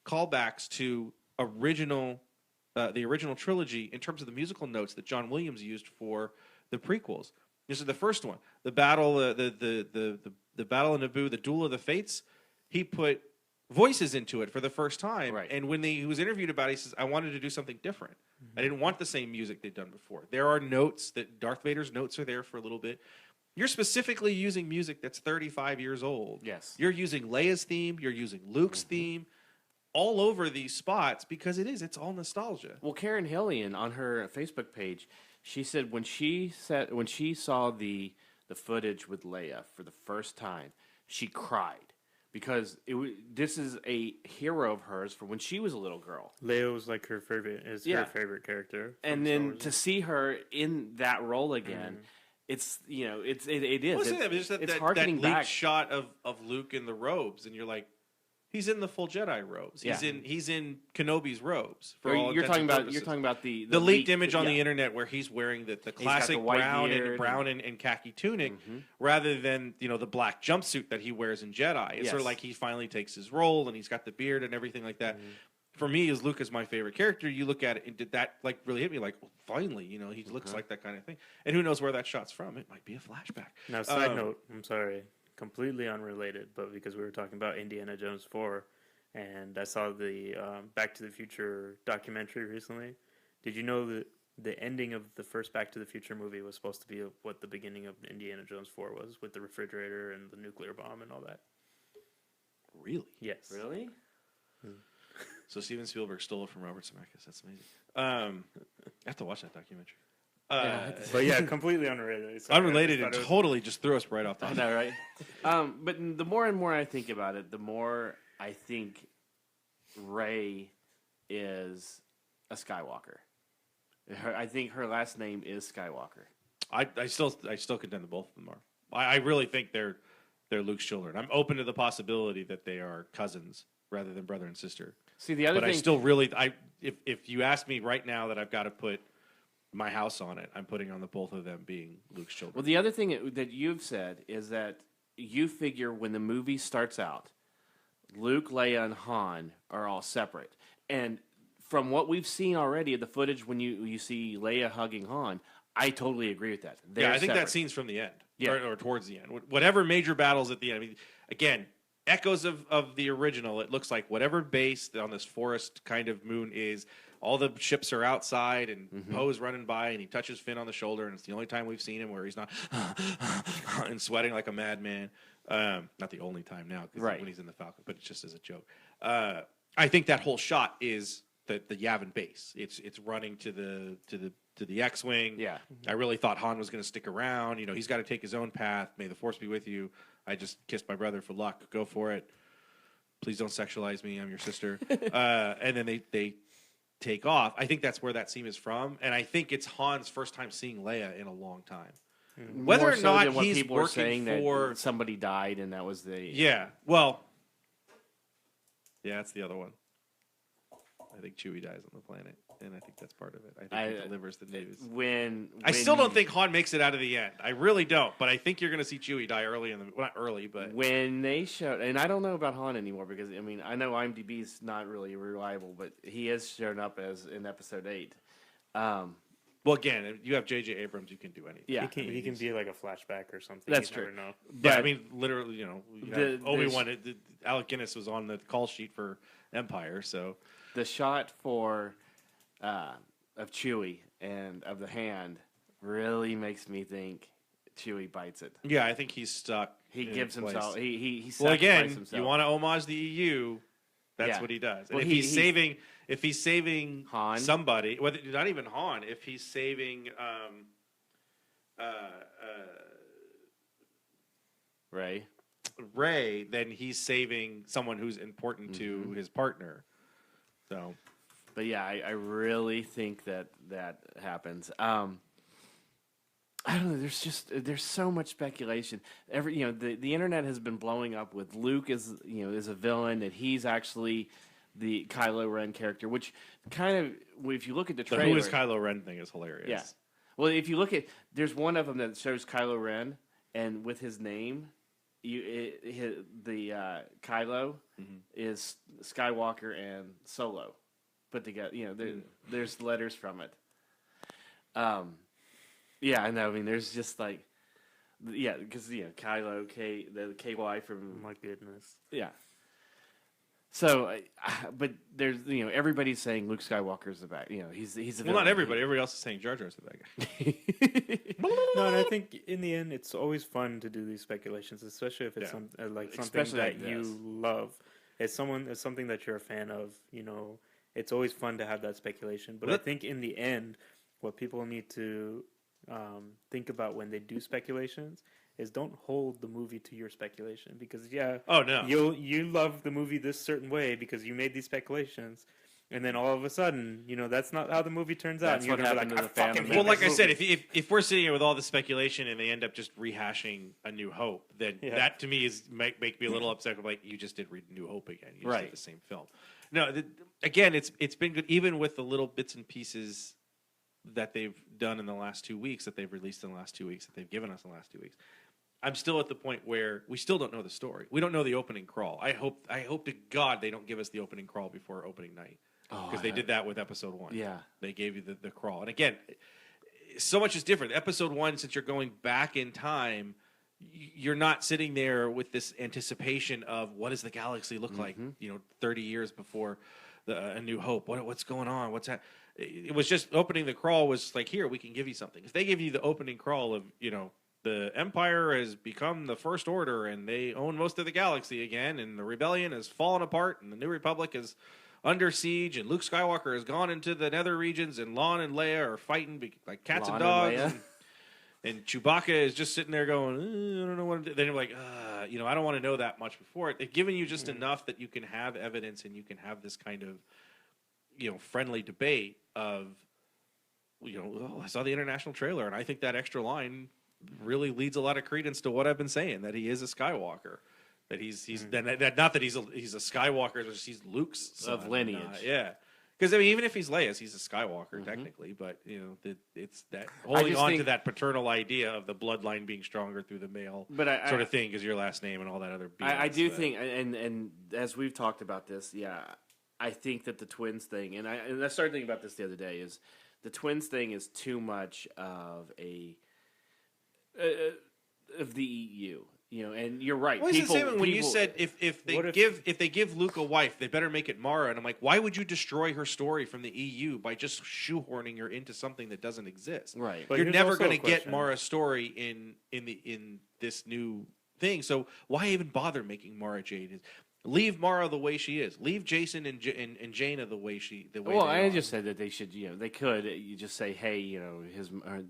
callbacks to the original trilogy in terms of the musical notes that John Williams used for the prequels. This is the first one, the battle, the battle of Naboo, the Duel of the Fates. He put voices into it for the first time, Right. And when he was interviewed about it, he says, "I wanted to do something different. I didn't want the same music they'd done before." There are notes that Darth Vader's notes are there for a little bit. You're specifically using music that's 35 years old. Yes. You're using Leia's theme. You're using Luke's theme all over these spots because it's all nostalgia. Well, Karen Hillian on her Facebook page, she said when she saw the footage with Leia for the first time, she cried because this is a hero of hers from when she was a little girl. Leia was like her favorite character. And then to see her in that role again, it's it is. Well, it's that harkening leaked back. shot of Luke in the robes, and you're like, he's in the full Jedi robes. Yeah. He's in Kenobi's robes. You're talking about the leaked image on the internet where he's wearing the classic the white brown and khaki tunic, rather than the black jumpsuit that he wears in Jedi. It's sort of like he finally takes his role and he's got the beard and everything like that. For me, as Luke is my favorite character, you look at it and did that really hit me? Like, well, finally, he looks like that kind of thing. And who knows where that shot's from? It might be a flashback. Now, side note, I'm sorry, completely unrelated, but because we were talking about Indiana Jones 4, and I saw the Back to the Future documentary recently. Did you know that the ending of the first Back to the Future movie was supposed to be what the beginning of Indiana Jones 4 was, with the refrigerator and the nuclear bomb and all that? Really? Yes. Really? So Steven Spielberg stole it from Robert Zemeckis. That's amazing. I have to watch that documentary. But yeah, completely unrelated. Sorry, Unrelated and totally just threw us right off the I know, right? But the more and more I think about it, the more I think Rey is a Skywalker. I think her last name is Skywalker. I still contend that both of them are. I really think they're Luke's children. I'm open to the possibility that they are cousins rather than brother and sister. See, the other but thing, I still really if you ask me right now that I've got to put my house on it, I'm putting on the both of them being Luke's children. well, the other thing that you've said is that you figure when the movie starts out, Luke, Leia, and Han are all separate. And from what we've seen already, the footage when you see Leia hugging Han, I totally agree with that. They're I think separate. that scene's from the end, Yeah. or towards the end. Whatever major battles at the end. I mean, again, echoes of the original. It looks like whatever base on this forest kind of moon is. All the ships are outside, and Poe's running by, and he touches Finn on the shoulder, and it's the only time we've seen him where he's not and sweating like a madman. Not the only time now, because when he's in the Falcon, but it's just as a joke. I think that whole shot is the Yavin base. It's running to the X-wing. Yeah. I really thought Han was going to stick around. He's got to take his own path. May the Force be with you. I just kissed my brother for luck. Go for it. Please don't sexualize me. I'm your sister. And then they take off. I think that's where that scene is from, and I think it's Han's first time seeing Leia in a long time. Whether More or so not than what he's people were working saying for that somebody died and that was the well, that's the other one. I think Chewie dies on the planet, and I think that's part of it. I think he delivers the news. When I still don't think Han makes it out of the end. I really don't, but I think you're going to see Chewie die early not early, but when they showed, and I don't know about Han anymore because I mean I know IMDb's not really reliable, but he has shown up as in Episode 8. Well, again, you have J.J. Abrams, you can do anything. Yeah, he can be like a flashback or something. That's You true. never know. But I mean, literally, you have Obi-Wan. Alec Guinness was on the call sheet for Empire, so the shot for of Chewie and of the hand really makes me think Chewie bites it. yeah, I think he's stuck. He in gives place. himself. He Well, sacrificed again, himself. you want to homage the EU. That's Yeah. what he does. Well, And if he's saving Han. somebody, whether not even Han, if he's saving Rey, then he's saving someone who's important to his partner. So, But yeah, I really think that happens. I don't know. There's so much speculation. The internet has been blowing up with Luke as a villain, that he's actually the Kylo Ren character, which kind of, if you look at the the trailer, who is Kylo Ren thing is hilarious. Yeah. Well, if you look at, there's one of them that shows Kylo Ren, and with his name, Kylo is Skywalker and Solo put together. There's letters from it. Yeah, I know. I mean, there's just like, because Kylo the KY from Oh my goodness. yeah. So, but there's everybody's saying Luke Skywalker's the bad. He's a Well, villain. not everybody. Everybody else is saying Jar Jar's the bad guy. No, and I think in the end, it's always fun to do these speculations, especially if it's something Especially that like you this. love. It's something that you're a fan of. It's always fun to have that speculation. But I think in the end, what people need to think about when they do speculations is don't hold the movie to your speculation, because Oh no, you love the movie this certain way because you made these speculations, and then all of a sudden that's not how the movie turns out. That's And you're what gonna be happened like, to "I the Phantom fucking hate Well, Menace. like this I said, movie." if we're sitting here with all the speculation and they end up just rehashing A New Hope, then that to me is make me a little upset. Like, you just did read New Hope again. You just did the same film. No, again, it's been good, even with the little bits and pieces that they've done in the last 2 weeks, that they've released in the last 2 weeks, that they've given us in the last 2 weeks. I'm still at the point where we still don't know the story. We don't know the opening crawl. I hope to God they don't give us the opening crawl before opening night, because they did that with Episode 1. Yeah. They gave you the crawl. And again, so much is different. Episode 1, since you're going back in time, you're not sitting there with this anticipation of what does the galaxy look like, 30 years before A New Hope. What's going on? What's that? It was just opening the crawl was like, here, we can give you something. If they give you the opening crawl of, the Empire has become the First Order and they own most of the galaxy again, and the rebellion has fallen apart, and the New Republic is under siege, and Luke Skywalker has gone into the nether regions, and Lon and Leia are fighting like cats and dogs, and Chewbacca is just sitting there going, I don't know what to do. Then you're like, I don't want to know that much before it. They've given you just enough that you can have evidence and you can have this kind of, friendly debate of, I saw the international trailer, and I think that extra line really leads a lot of credence to what I've been saying, that he is a Skywalker, that he's not that he's a Skywalker, just he's Luke's son, of lineage. Because I mean, even if he's Leia's, he's a Skywalker technically. But it's that holding on to that paternal idea of the bloodline being stronger through the male sort of thing, because your last name and all that other. BS, I do think, and as we've talked about this, I think that the twins thing, and I started thinking about this the other day, is the twins thing is too much of of the EU. And you're right. Well, it's the same when you said if they give Luke a wife, they better make it Mara. And I'm like, why would you destroy her story from the EU by just shoehorning her into something that doesn't exist? Right. But you're never going to get Mara's story in this new thing. So why even bother making Mara Jade? Leave Mara the way she is. Leave Jason and Jaina the way they I are. just said that they should, they could. You just say, hey,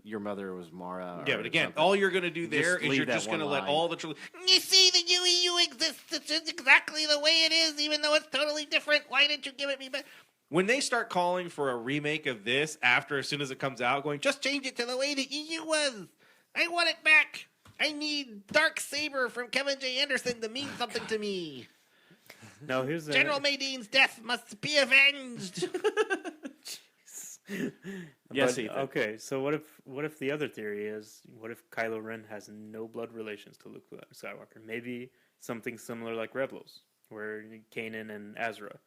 your mother was Mara. Yeah, but again, all you're going to do there is you're just going to let all the You see, the UEU exists. It's just exactly the way it is, even though it's totally different. Why didn't you give it me back? When they start calling for a remake of this as soon as it comes out, going, just change it to the way the EU was. I want it back. I need Dark Saber from Kevin J. Anderson to mean something to me. No, here's General Madine's death must be avenged. Yes, Ethan. Okay, so what if the other theory is, what if Kylo Ren has no blood relations to Luke Skywalker? Maybe something similar like Rebels, where Kanan and Ezra,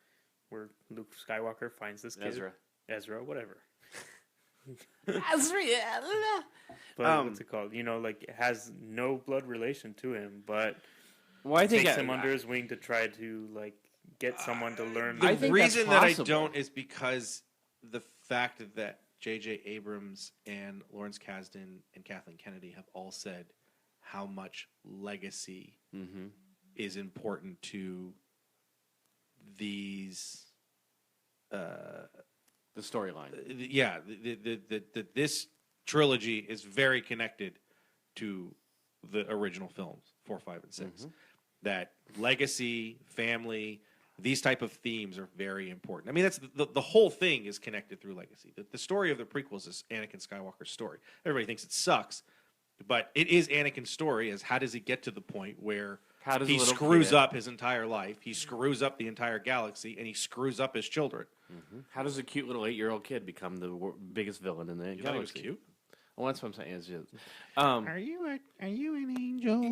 where Luke Skywalker finds this kid. Ezra, whatever. Ezra. But what's it called? Has no blood relation to him, but I think takes him under his wing to try to get someone to learn. The reason that I don't is because the fact that J.J. Abrams and Lawrence Kasdan and Kathleen Kennedy have all said how much legacy is important to these. The storyline. This trilogy is very connected to the original films, 4, 5, and 6. That legacy, family, these type of themes are very important. I mean, that's the whole thing is connected through legacy. The story of the prequels is Anakin Skywalker's story. Everybody thinks it sucks, but it is Anakin's story. As how does he get to the point where he screws up his entire life, he screws up the entire galaxy, and he screws up his children? How does a cute little 8-year-old kid become the biggest villain in the galaxy? Thought he was cute? Well, that's what I'm saying. It's just, Are you an angel?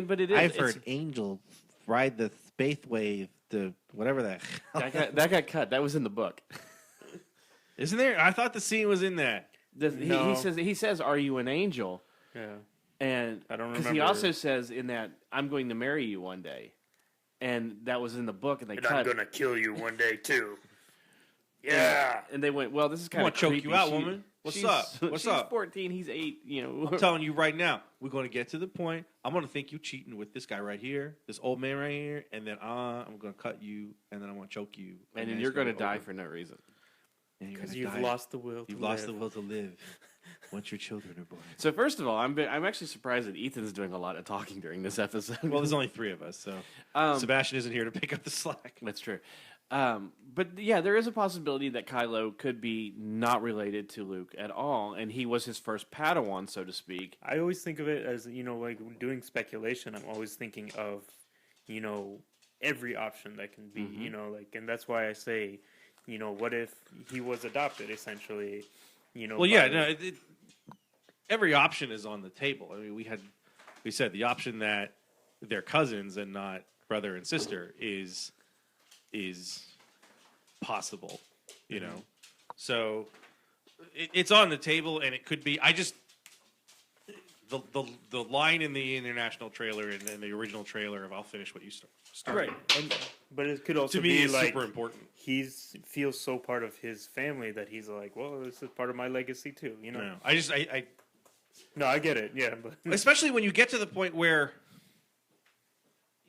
but it is. I've heard angels ride the space wave to whatever that. That got cut. That was in the book. Isn't there? I thought the scene was in that. He says, "Are you an angel?" Yeah. And I don't remember. Because he also says in that, "I'm going to marry you one day," and that was in the book, and they cut. I'm gonna kill you one day too. Yeah. And they went, "Well, this is kind of choke creepy. you out, woman. What's up? What's she's up? 14. He's 8. I'm telling you right now, we're going to get to the point. I'm going to think you cheating with this guy right here, this old man right here, and then I'm going to cut you, and then I'm going to choke you, and then you're going to die for no reason because you've lost the will. You've lost the will to live once your children are born. So first of all, I'm actually surprised that Ethan's doing a lot of talking during this episode. Well, there's only 3 of us, so Sebastian isn't here to pick up the slack. That's true. But yeah, there is a possibility that Kylo could be not related to Luke at all, and he was his first Padawan, so to speak. I always think of it as, like doing speculation. I'm always thinking of, every option that can be, and that's why I say, what if he was adopted, essentially, Well, yeah, every option is on the table. I mean, we said the option that they're cousins and not brother and sister is possible, So it's on the table, and it could be. I just the line in the international trailer and the original trailer of "I'll finish what you started." Right, but it could also to me be is like super important. He feels so part of his family that he's like, well, this is part of my legacy too. No, I no, I get it. Yeah, but especially when you get to the point where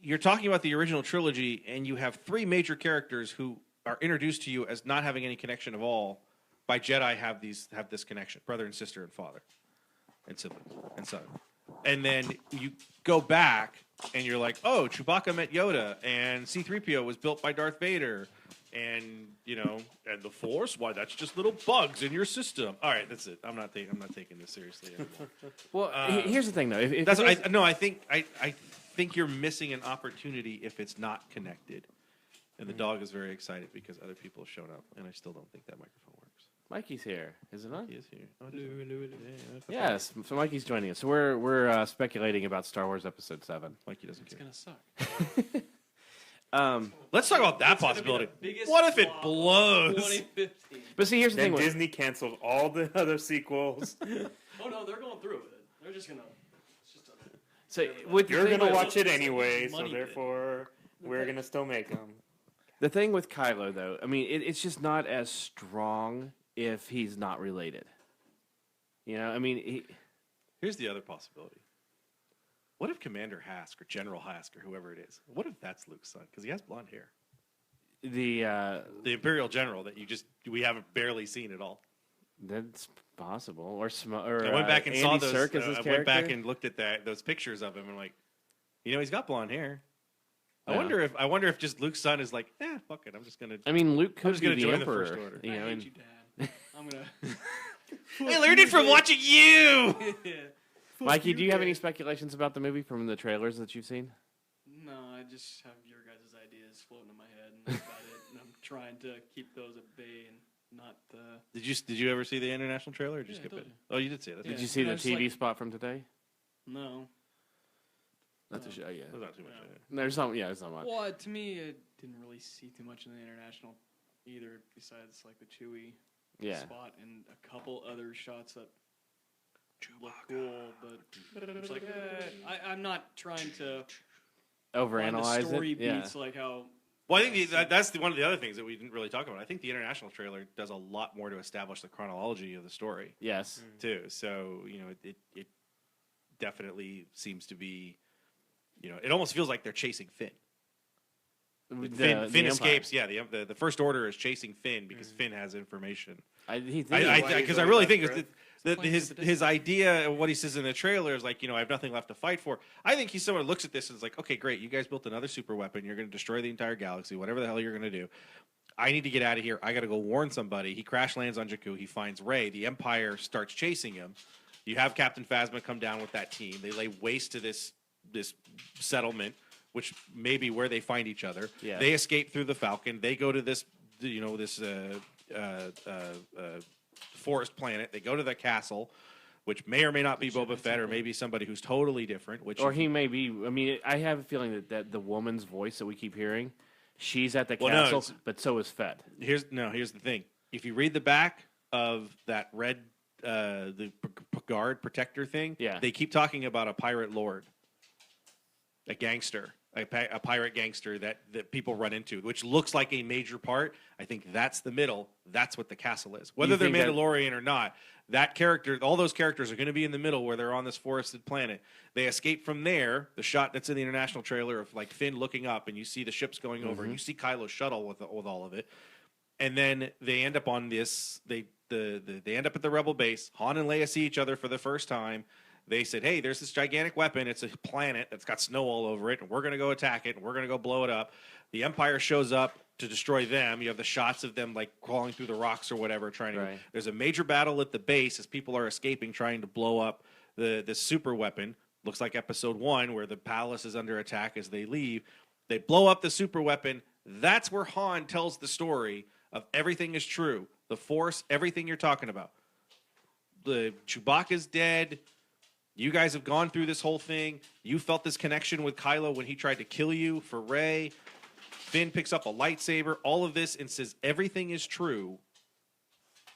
you're talking about the original trilogy, and you have 3 major characters who are introduced to you as not having any connection at all. By Jedi have this connection, brother and sister and father and sibling and son. And then you go back and you're like, oh, Chewbacca met Yoda, and C-3PO was built by Darth Vader, and and the Force, why, that's just little bugs in your system. All right, that's it. I'm not taking this seriously anymore. Well, here's the thing, though. I think you're missing an opportunity if it's not connected. And the dog is very excited because other people have shown up, and I still don't think that microphone works. Mikey's here, is it not? He is here. Oh, Yes, so Mikey's joining us. So we're speculating about Star Wars Episode 7. Mikey doesn't It's care. gonna suck. Let's talk about that possibility. What if it blows? 2015. But see, here's the Then thing. Disney canceled all the other sequels. Oh no, they're going through with it. They're just gonna. It's just a, So with the You're thing gonna with- watch it anyway, so Money pit. therefore we're gonna still make them. The thing with Kylo, though, I mean, it's just not as strong if he's not related. You know, I mean, Here's the other possibility. What if Commander Hask or General Hask or whoever it is? What if that's Luke's son? Because he has blonde hair. the The Imperial General that we haven't barely seen at all. that's possible. Or I went back and Andy saw those. Serkis's I character. went back and looked at those pictures of him, and I'm like, he's got blonde hair. Yeah. I wonder if just Luke's son is like, fuck it, I'm just gonna. I mean, Luke I'm could just be gonna the join the Emperor. First Order. You know, I hate and you, Dad. I'm gonna. I learned it from watching you. Yeah. Mikey, do you have any speculations about the movie from the trailers that you've seen? No, I just have your guys' ideas floating in my head, and that's about it. And I'm trying to keep those at bay and not. Did you ever see the international trailer? Or did you Yeah, I skip told it? you. Oh, you did see it. That's Did Yeah. you see the I was TV like- spot from today? No. Not to show, yeah. There's not too much. No. There's not, yeah, there's not much. Well, to me, I didn't really see too much in the international either, besides like the Chewie Yeah. spot and a couple other shots that look cool. But it's like, I'm not trying to find the Overanalyze story it. Yeah. beats like how. Well, I think that's one of the other things that we didn't really talk about. I think the international trailer does a lot more to establish the chronology of the story Yes. too. So it definitely seems to be, it almost feels like they're chasing Finn. Finn Empire. escapes. Yeah, the First Order is chasing Finn because Finn has information. Because Because I always really out think of it's Explains the his distance. idea of what he says in the trailer is like, I have nothing left to fight for. I think he's someone who looks at this and is like, okay, great, you guys built another super weapon. You're going to destroy the entire galaxy, whatever the hell you're going to do. I need to get out of here. I got to go warn somebody. He crash lands on Jakku. He finds Rey. The Empire starts chasing him. You have Captain Phasma come down with that team. They lay waste to this settlement, which may be where they find each other. Yeah. They escape through the Falcon. They go to this forest planet. They go to the castle, which may or may not be Boba Fett, or maybe somebody who's totally different. Which or he may be. I mean, I have a feeling that the woman's voice that we keep hearing, she's at the Well, no, castle, it's- but so is Fett. Here's the thing. If you read the back of that red guard protector thing, Yeah. they keep talking about a pirate lord, a gangster, a pirate gangster that people run into, which looks like a major part. I think that's the middle. That's what the castle is. Whether they're think that- Mandalorian or not, that character, all those characters are going to be in the middle where they're on this forested planet. They escape from there. The shot that's in the international trailer of like Finn looking up and you see the ships going over and you see Kylo's shuttle with all of it. And then they end up on this. They end up at the Rebel base. Han and Leia see each other for the first time. They said, "Hey, there's this gigantic weapon. It's a planet that's got snow all over it, and we're going to go attack it, and we're going to go blow it up." The Empire shows up to destroy them. You have the shots of them like crawling through the rocks or whatever, trying to. Right. There's a major battle at the base as people are escaping, trying to blow up the super weapon. Looks like Episode 1, where the palace is under attack as they leave. They blow up the super weapon. That's where Han tells the story of everything is true. The Force, everything you're talking about. The Chewbacca's dead. You guys have gone through this whole thing. You felt this connection with Kylo when he tried to kill you for Rey. Finn picks up a lightsaber. All of this and says everything is true.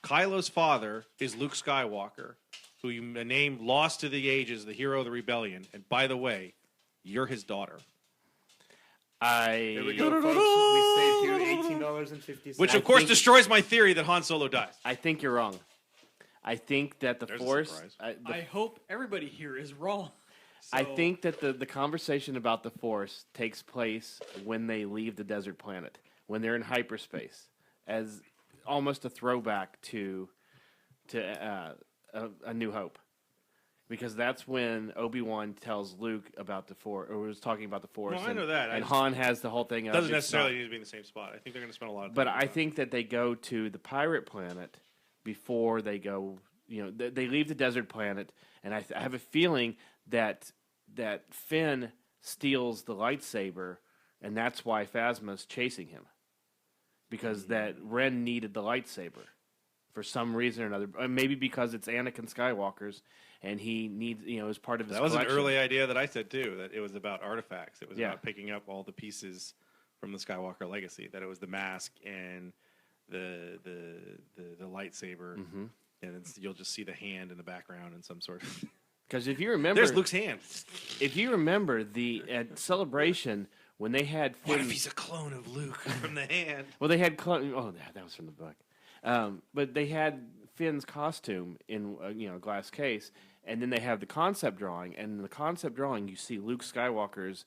Kylo's father is Luke Skywalker, who you named Lost to the Ages, the hero of the rebellion. And by the way, you're his daughter. There we go, folks. We saved you $18.50. Which, of course, destroys my theory that Han Solo dies. I think you're wrong. I think that the There's a Force. surprise. I hope everybody here is wrong. I So- think that the conversation about the Force takes place when they leave the desert planet, when they're in hyperspace, as almost a throwback to A New Hope, because that's when Obi-Wan tells Luke about the Force, or was talking about the Force. No, I and, know that. And Han has the whole thing. It Of doesn't it's necessarily not- need to be in the same spot. I think they're going to spend a lot of time. But on I that. think that they go to the pirate planet before they go. They leave the desert planet, and I have a feeling that Finn steals the lightsaber and that's why Phasma's chasing him, because that Ren needed the lightsaber for some reason or another. Maybe because it's Anakin Skywalker's, and he needs, as part of his. That was collection. an early idea that I said too. That it was about artifacts. It was Yeah. about picking up all the pieces from the Skywalker legacy. That it was the mask and the lightsaber, and you'll just see the hand in the background in some sort of. Because if you remember, There's Luke's hand. if you remember at Celebration when they had What if Finn, he's a clone of Luke from the hand? well, they had that was from the book, but they had Finn's costume in a glass case, and then they have the concept drawing, and in the concept drawing you see Luke Skywalker's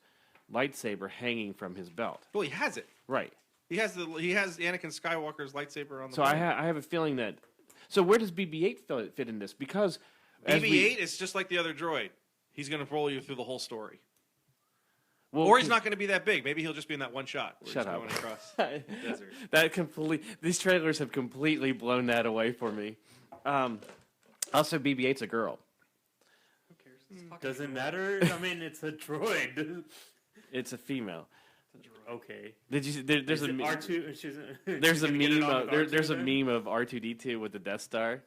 lightsaber hanging from his belt. Well, he has it. Right. He has Anakin Skywalker's lightsaber on the. So I have a feeling that. So where does BB-8 fit in this? Because BB-8 is just like the other droid. He's going to roll you through the whole story. well, Or he's not going to be that big. Maybe he'll just be in that one shot. Where Shut he's up. Going across the desert. These trailers have completely blown that away for me. Also, BB-8's a girl. Who cares? It's fucking Doesn't droid. matter. I mean, it's a droid. It's a female. It's a droid. Okay. Did you? There's Is a it me- R2. She's, there's a she's gonna get it meme. on with There's a R2 meme of R2D2 with the Death Star,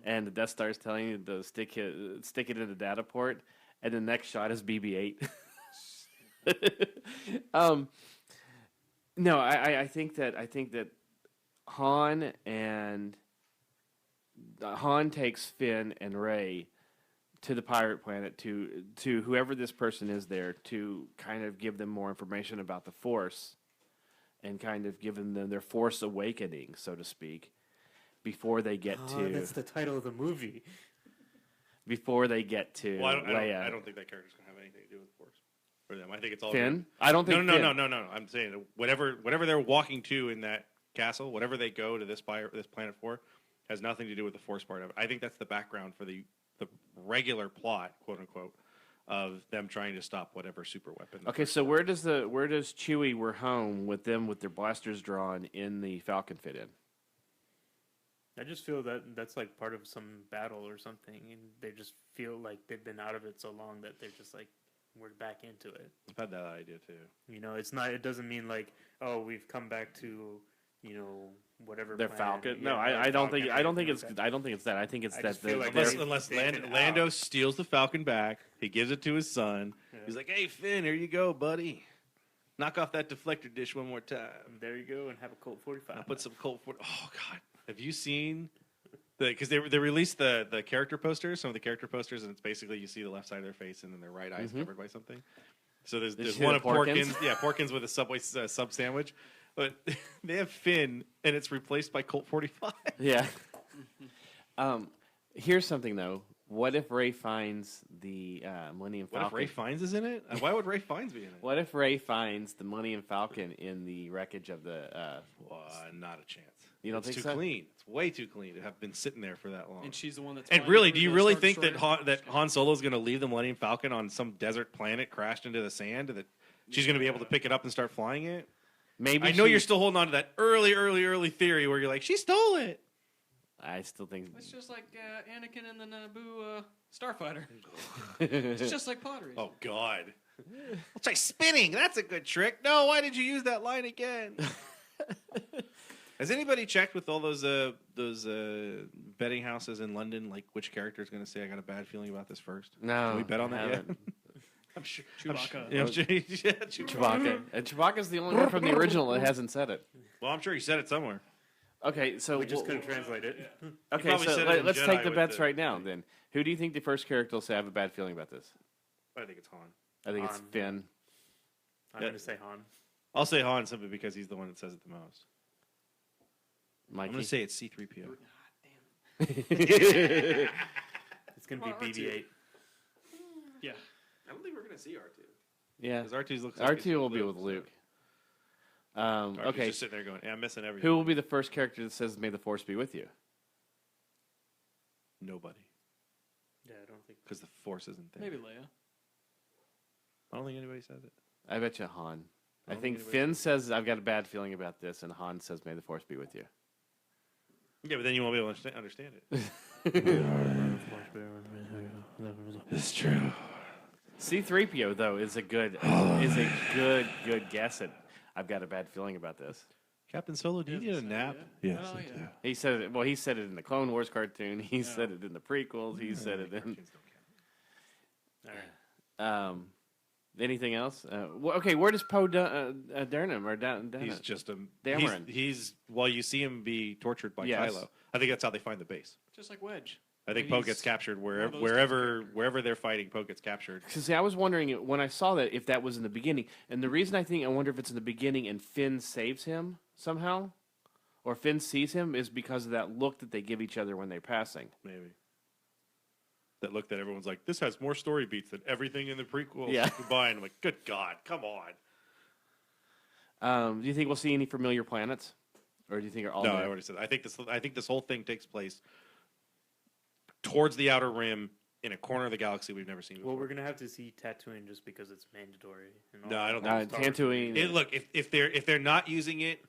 and the Death Star is telling you to stick it in the data port, and the next shot is BB-8. No, I think that Han takes Finn and Rey to the pirate planet to whoever this person is there to kind of give them more information about the Force and kind of giving them their Force awakening, so to speak, before they get Oh, to that's the title of the movie. Well, Leia. I don't think that character's going to have anything to do with the Force for them. I think it's all Finn? I don't think No. Finn. No. I'm saying that whatever they're walking to in that castle, whatever they go to this planet for, has nothing to do with the Force part of it. I think that's the background for the regular plot, quote unquote, of them trying to stop whatever super weapon. Okay, so where does Chewie "We're home" with them with their blasters drawn in the Falcon fit in? I just feel that that's like part of some battle or something, and they just feel like they've been out of it so long that they're just like, we're back into it. I've had that idea too. It's not. It doesn't mean like, oh, we've come back to, whatever. Their planet. Falcon? Yeah, No, their I don't Falcon think. or I don't think anything it's. like I don't think it's that. I think it's I that. just feel like they're- they're- Unless they've been Lando out. steals the Falcon back, he gives it to his son. Yeah. He's like, "Hey Finn, here you go, buddy. Knock off that deflector dish one more time. There you go, and have a Colt 45. I'll put some Colt 40. Oh God, have you seen because they released the character posters, some of the character posters, and it's basically you see the left side of their face and then their right eye's covered by something. So there's Did you see one the of Porkins? Porkins with a Subway sub sandwich, but they have Finn and it's replaced by Colt 45. Yeah. Here's something though. What if Rey finds the Millennium What Falcon? if Ray Fiennes is in it? Why would Ray Fiennes be in it? What if Rey finds the Millennium Falcon in the wreckage of the? Not a chance. You don't it's think too so? clean. It's way too clean to have been sitting there for that long. And she's the one that's. And flying really, through do you the really Star think that Destroyer? Han Solo's going to leave the Millennium Falcon on some desert planet crashed into the sand, and that she's going to be able to pick it up and start flying it? Maybe I know she- you're still holding on to that early theory where you're like, she stole it. I still think. It's just like Anakin and the Naboo starfighter. It's just like pottery. Oh God! I'll try spinning. That's a good trick. No, why did you use that line again? Has anybody checked with all those betting houses in London, like which character is going to say I got a bad feeling about this first? No, Can we bet on I that yet? haven't. I'm sure. Chewbacca. I'm sure, yeah, Chewbacca. And Chewbacca's the only one from the original that hasn't said it. Well, I'm sure he said it somewhere. Okay, so We just couldn't translate it. Okay, probably so said it in let's Jedi take the with bets the- right now. Then, who do you think the first character will say I have a bad feeling about this? I think it's Han. I think it's Han. Finn. I'm Yeah. going to say Han. I'll say Han simply because he's the one that says it the most. Mikey. I'm going to say it's C-3PO. It's going to Well, be R2. BB-8. Yeah. I don't think we're going to see R2. yeah, Because R2 looks like R2 will be with Luke. R2's Okay, just sitting there going, yeah, I'm missing everything. who will be the first character that says "May the Force be with you"? Nobody. Yeah, I don't think. Because the Force isn't there. Maybe Leia. I don't think anybody says it. I bet you Han. I don't think think Finn says I've got a bad feeling about this, and Han says "May the Force be with you." Yeah, but then you won't be able to understand it. It's true. C-3PO though is a good guess. I've got a bad feeling about this. Captain Solo, do you need a nap? Yes, I do. He said it. Well, he said it in the Clone Wars cartoon. He said it in the prequels. He said it in. All right. Anything else? Okay, where does Poe Dameron or Dameron? He's just a Dameron. He's well, you see him be tortured by Yes. Kylo. I think that's how they find the base. Just like Wedge. I think He's Poe gets captured one of those wherever they're fighting. Poe gets captured. Because I was wondering when I saw that if that was in the beginning, and the reason I wonder if it's in the beginning and Finn saves him somehow, or Finn sees him, is because of that look that they give each other when they're passing. Maybe that look that everyone's like, this has more story beats than everything in the prequel Yeah. combined. I'm like, good God, come on. Do you think we'll see any familiar planets, or do you think are all? No, new? I already said. I think this whole thing takes place towards the outer rim in a corner of the galaxy we've never seen before. Well, we're gonna have to see Tatooine just because it's mandatory. In all No, I don't all think Star Wars Tatooine- movies. Look, if they're not using it,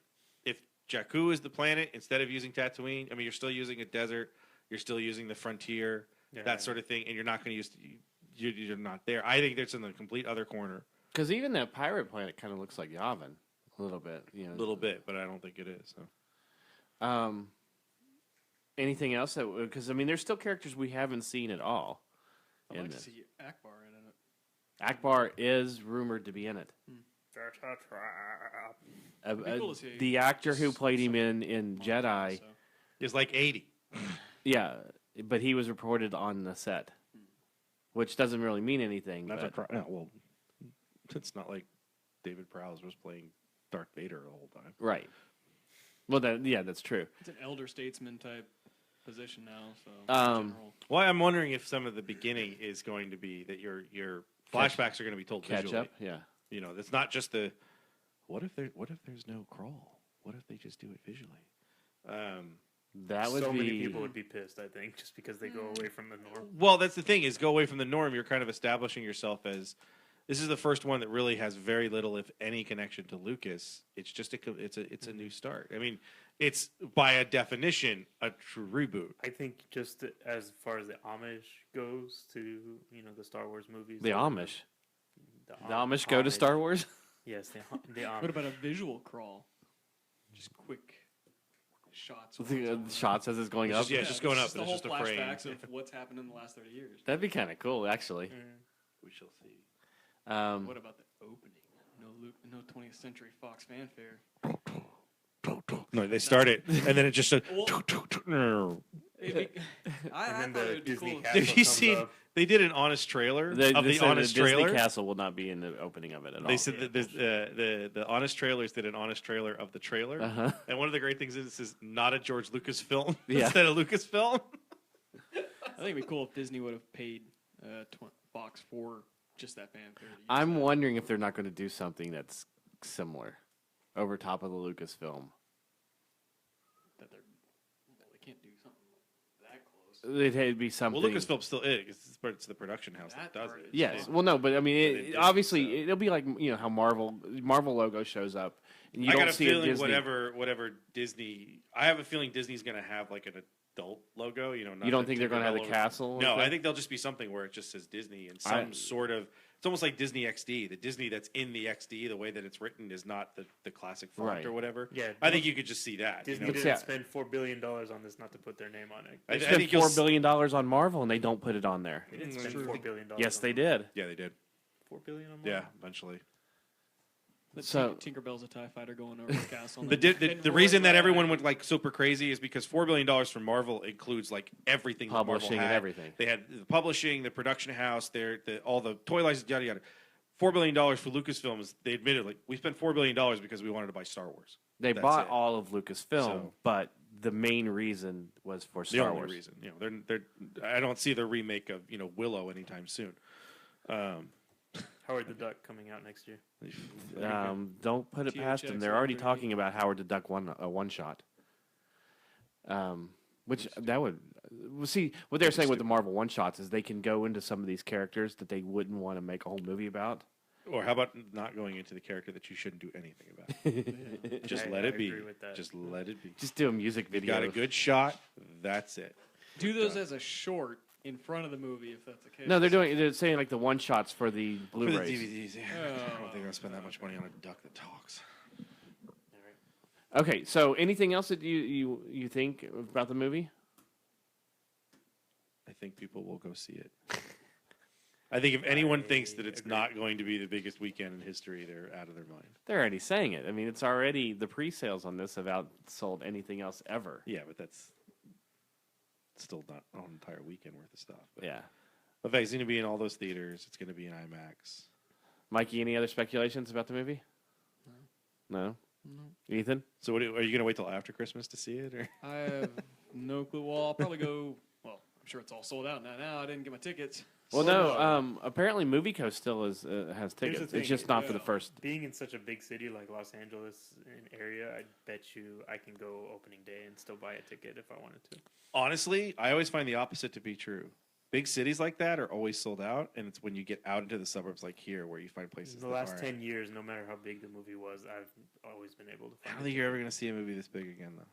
if Jakku is the planet instead of using Tatooine, I mean, you're still using a desert, you're still using the frontier, Yeah. that sort of thing, and you're not going to use. You're not there. I think it's in the complete other corner, Because even that pirate planet kind of looks like Yavin a little bit. You know. a little bit, but I don't think it is. So. Anything else? Because I mean, there's still characters we haven't seen at all. I'd in like to this. see Akbar in it. Akbar is rumored to be in it. It'd be cool to see The actor who just played him some in montage, Jedi, so. It's like 80. yeah, but he was reported on the set, which doesn't really mean anything. but- well, it's not like David Prowse was playing Darth Vader the whole time. right. Well, that's true. It's an elder statesman type position now. So in general. Well, I'm wondering if some of the beginning is going to be that your flashbacks are going to be told Catch visually. up, yeah. You know, it's not just the what if there's no crawl? What if they just do it visually? That would so be. many people would be pissed, I think, just because they go away from the norm. Well, that's the thing is go away from the norm. You're kind of establishing yourself as this is the first one that really has very little, if any, connection to Lucas. It's just it's a new start. I mean, it's by a definition a true reboot. I think just as far as the homage goes to the Star Wars movies, The like, Amish. The Amish go to Star Wars? Yes, the Amish. What about a visual crawl? Just quick shots. of The what's shots as it's going It's up? just- yeah, it's just going up, The and whole it's just a frame. flashbacks of what's happened in the last 30 years. That'd be kind of cool, actually. We shall see. What about the opening? No 20th Century Fox fanfare. No, they start it, and then it just said. Well, It'd be- I And then thought the it'd be Disney cool. castle Have you comes seen? up. They did an honest trailer of They the said honest the Disney trailer. Castle will not be in the opening of it at all. They said that the honest trailers did an honest trailer of the trailer, Uh-huh. and one of the great things is this is not a George Lucas film Yeah. instead of Lucasfilm. I think it'd be cool if Disney would have paid Fox for just that fanfare. to use I'm that. wondering if they're not going to do something that's similar over top of the Lucasfilm. That they can't do something that close. It'd be something. Well, Lucasfilm still is, but it's the production house that, That does part it. is- Yes. Yeah. Well, no, but I mean, But it did, obviously, so. it'll be like how Marvel logo shows up, and you I don't got a see feeling a Disney. whatever Disney. I have a feeling Disney's going to have like an adult logo. Not You don't the think they're going to have the Tinkerbell castle? No, like I that? think they'll just be something where it just says Disney and some sort of. It's almost like Disney XD. The Disney that's in the XD, the way that it's written, is not the classic font Right. or whatever. Yeah, I think you could just see that. Disney But didn't yeah. spend $4 billion on this not to put their name on it. They I spent think you'll $4 billion on Marvel, and they don't put it on there. They didn't Mm, spend true. $4 billion. Yes, on they it. did. Yeah, they did. $4 billion on Yeah, Marvel? eventually. The Tinkerbell's a TIE fighter going over the castle. The reason that everyone went like super crazy is because $4 billion from Marvel includes like everything that Marvel Publishing had. and everything. They had the publishing, the production house, all the toy licenses, yada yada. $4 billion for Lucasfilm is they admitted like we spent $4 billion because we wanted to buy Star Wars. They That's bought it. all of Lucasfilm, So- but the main reason was for The Star only Wars. reason, they're I don't see the remake of Willow anytime soon. Howard the Duck coming out next year. Don't put it past them. They're already talking about Howard the Duck one shot. Which that would see what they're saying with the Marvel one shots is they can go into some of these characters that they wouldn't want to make a whole movie about. Or how about not going into the character that you shouldn't do anything about? Just let I it be. agree with that. Just let it be. Just do a music You video. got a good shot. That's it. Do those as a short in front of the movie if that's the case. No, they're saying like the one shots for the For the Blu-rays. DVDs, yeah. I don't think Oh, they're gonna spend that much money on a duck that talks. Okay, so anything else that you think about the movie? I think people will go see it. I think if anyone thinks that it's not going to be the biggest weekend in history, they're out of their mind. They're already saying it. I mean, it's already the pre-sales on this have outsold anything else ever. Yeah, but that's still not an entire weekend worth of stuff. But Yeah. the fact it's going to be in all those theaters. It's going to be in IMAX. Mikey, any other speculations about the movie? No. Ethan? So, are you going to wait till after Christmas to see it, or? I have no clue. Well, I'll probably go. Well, I'm sure it's all sold out now. I didn't get my tickets. Well, no. Apparently, MovieCo still has Here's tickets. the thing, It's just not for the first. Being in such a big city like Los Angeles area, I bet you I can go opening day and still buy a ticket if I wanted to. Honestly, I always find the opposite to be true. Big cities like that are always sold out, and it's when you get out into the suburbs like here where you find places. In the that last aren't. 10 years, no matter how big the movie was, I've always been able to I find don't think you're ever going to see a movie this big again, though.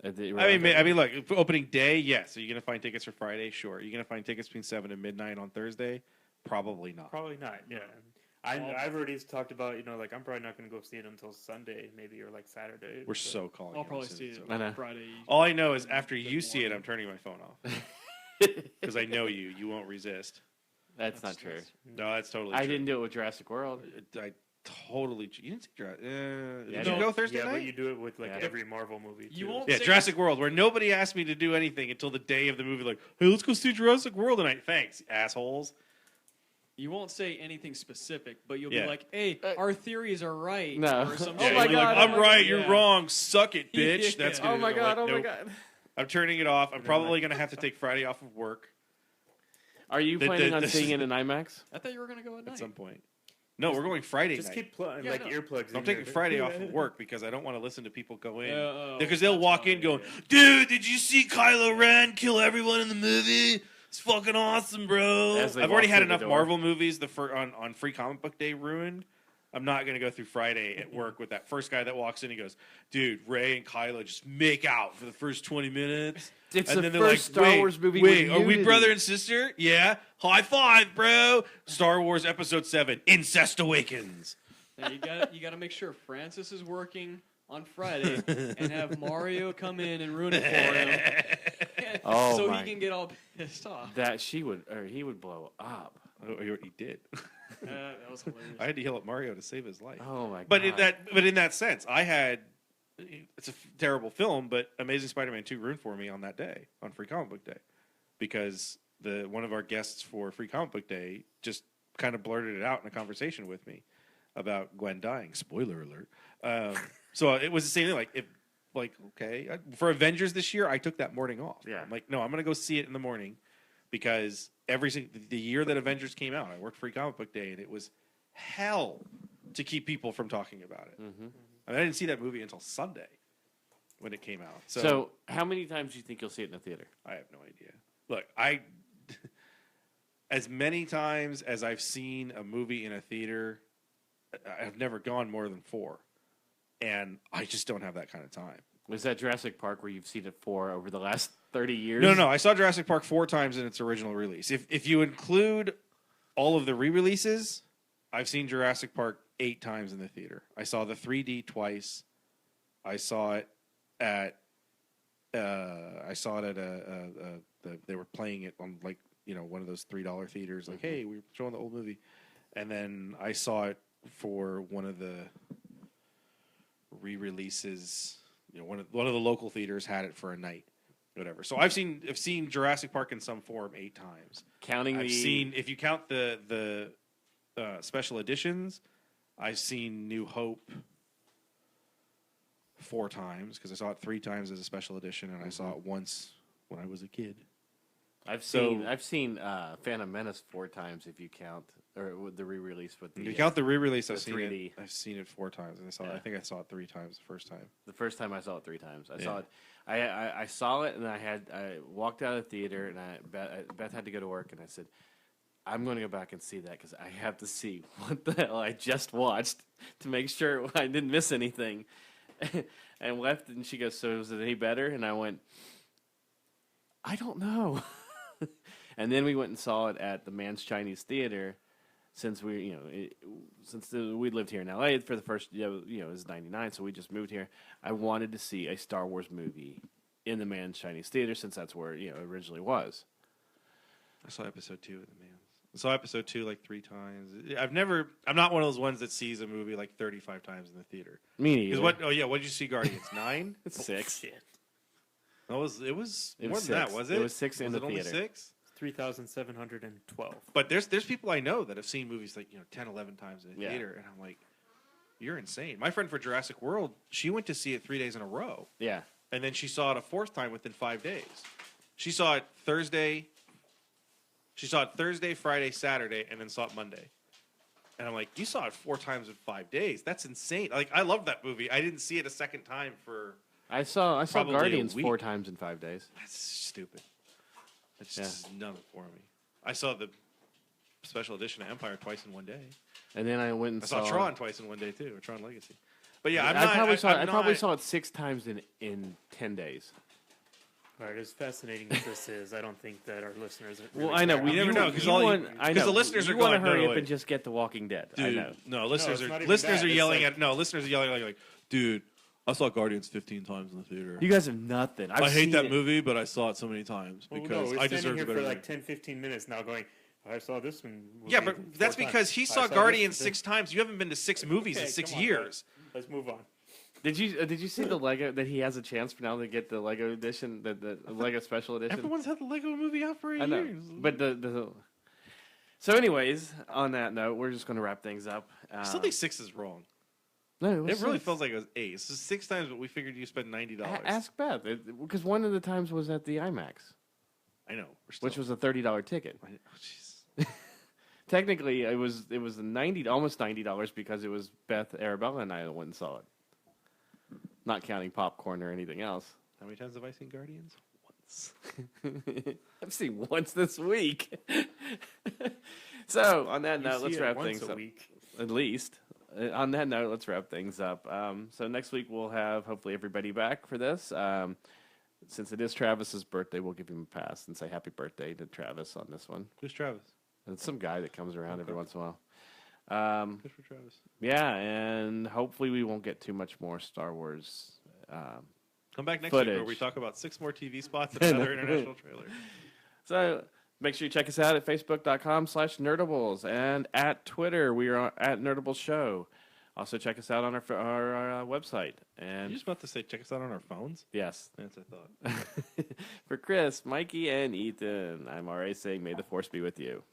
I I mean, look, for opening day, yes. Are you going to find tickets for Friday? Sure. Are you going to find tickets between 7 and midnight on Thursday? Probably not. Probably not, yeah. I've already talked about, like, I'm probably not going to go see it until Sunday, maybe, or like Saturday. We're so calling. I'll you probably this see is it so- I know. Friday. All I know is after you see it, I'm turning my phone off because I know you. You won't resist. That's not true. No, that's totally. I true. didn't do it with Jurassic World. I totally. You didn't see Jurassic. Yeah, Did you go Thursday Yeah, night? but you do it with, like, Yeah. every Marvel movie, too. You won't Yeah, say- Jurassic World, where nobody asked me to do anything until the day of the movie. Like, hey, let's go see Jurassic World tonight. Thanks, assholes. You won't say anything specific, but you'll Yeah. be like, "Hey, our theories are right." No. Or some Oh shit. my you're God, like, I'm oh my right, God. you're Yeah. wrong. Suck it, bitch. Yeah. That's Oh gonna, Oh my I'm god! like, Oh my nope. god! I'm turning it off. I'm probably gonna have to take Friday off of work Are you The- planning the- on the- seeing it in IMAX? I thought you were gonna go at night. at some point. No, we're going Friday Just night. keep Yeah, I know. earplugs in I'm taking your- Friday off of work because I don't want to listen to people go in oh, because they'll that's walk fine, in going, yeah. "Dude, did you see Kylo Ren kill everyone in the movie? It's fucking awesome, bro." As they I've already walk had through the enough door. Marvel movies on Free Comic Book Day ruined. I'm not gonna go through Friday at work with that first guy that walks in and goes, "Dude, Ray and Kylo just make out for the first 20 minutes." It's and the then they're first like, Star Wars movie Wait, with are we nudity." brother and sister? Yeah. High five, bro. Star Wars Episode 7, Incest Awakens. Now, you got to make sure Francis is working on Friday and have Mario come in and ruin it for him, Oh so my- he can get all pissed off. That he would blow up. Oh, he already did. That was hilarious. I had to heal up Mario to save his life. Oh my god! But in that sense, I had. It's a terrible film, but Amazing Spider-Man 2 ruined for me on that day, on Free Comic Book Day, because one of our guests for Free Comic Book Day just kind of blurted it out in a conversation with me about Gwen dying. Spoiler alert. So it was the same thing. Okay, for Avengers this year, I took that morning off. Yeah. I'm like, no, I'm going to go see it in the morning because the year that Avengers came out, I worked Free Comic Book Day, and it was hell to keep people from talking about it. Mhm. I mean, I didn't see that movie until Sunday when it came out. So, how many times do you think you'll see it in the theater? I have no idea. Look, as many times as I've seen a movie in a theater, I've never gone more than 4. And I just don't have that kind of time. Was that Jurassic Park where you've seen it 4 over the last 30 years? No. I saw Jurassic Park 4 times in its original release. If you include all of the re-releases, I've seen Jurassic Park 8 times in the theater. I saw the 3D twice. I saw it at they were playing it on one of those $3 theaters. Like, hey, we're showing the old movie, and then I saw it for one of the re-releases. One of the local theaters had it for a night, whatever. So I've seen Jurassic Park in some form 8 times. Counting I've seen, if you count the special editions, I've seen New Hope 4 times because I saw it 3 times as a special edition, and I saw it once when I was a kid. I've seen Phantom Menace 4 times if you count, or with the re-release with the. If you count the re-release, the I've seen 3D. it. I've seen it 4 times, and I think I saw it 3 times the first time. The first time I saw it 3 times. I Yeah. saw it. I saw it, and I walked out of the theater, and Beth had to go to work, and I said, I'm going to go back and see that because I have to see what the hell I just watched to make sure I didn't miss anything. And left, and she goes, so is it any better? And I went, I don't know. And then we went and saw it at the Man's Chinese Theater. Since we lived here in LA for the first, it was '99, so we just moved here. I wanted to see a Star Wars movie in the Man's Chinese Theater since that's where it originally was. I saw episode 2 of the Man's. I saw episode 2 like 3 times. I'm not one of those ones that sees a movie like 35 times in the theater. Me neither. What did you see, Guardians? 9? It's 6. Shit. No, it was more was than that, 6. was it? It was 6 in was the it only theater. 6? 3,712. But there's people I know that have seen movies like 10, 11 times in a Yeah. theater, and I'm like, you're insane. My friend for Jurassic World, she went to see it 3 days in a row, Yeah. and then she saw it a 4th time within 5 days. She saw it Thursday, Friday, Saturday, and then saw it Monday. And I'm like, you saw it 4 times in 5 days? That's insane. Like, I love that movie. I didn't see it a second time for. I saw Probably a Guardians week. 4 times in 5 days. That's stupid. That's just none for me. I saw the special edition of Empire twice in one day. And then I went and I saw Tron twice in one day too, or Tron Legacy. But yeah, I probably saw it 6 times in 10 days. All right, as fascinating as this is, I don't think that our listeners. Are Well, really I know care. we never know, 'cause the listeners are you wanna going, hurry "No, up wait." and just get The Walking Dead. I know. No, listeners it's not are even listeners that. are It's yelling like- listeners are yelling like, dude, I saw Guardians 15 times in the theater. You guys have nothing. I hate that movie, but I saw it so many times Well, because we're I standing deserve here a better. for like 10, 15 minutes now going, I saw this one. Yeah, movie but 4 that's times. because he I saw this- Guardians 6 times. You haven't been to 6 movies in Okay, 6 come on, years. Let's move on. Did you see the Lego that he has a chance for now to get the Lego edition, the Lego special edition? Everyone's had the Lego movie out for I know, years. but so anyways, on that note, we're just going to wrap things up. I still think 6 is wrong. No, It really 6. feels like it was 8. It's just 6 times, but we figured you spend $90. Ask Beth, because one of the times was at the IMAX, I know, which was a $30 ticket. Oh, jeez. Technically, it was almost $90 because it was Beth, Arabella, and I that went and saw it. Not counting popcorn or anything else. How many times have I seen Guardians? Once. I've seen once this week. So on that You note, see let's it wrap once things a up. week. At least. On that note, let's wrap things up. So next week we'll have hopefully everybody back for this. Since it is Travis's birthday, we'll give him a pass and say happy birthday to Travis on this one. Who's Travis? It's some guy that comes around every once in a while. Good for Travis. Yeah, and hopefully we won't get too much more Star Wars. Come back next week where Footage. we talk about 6 more TV spots and another international trailer. So make sure you check us out at facebook.com/nerdables and at Twitter. We are at Nerdables Show. Also check us out on our website. You're And just about to say check us out on our phones? yes, That's what I thought. for Kris, Mikey, and Ethan, I'm RA saying may the force be with you.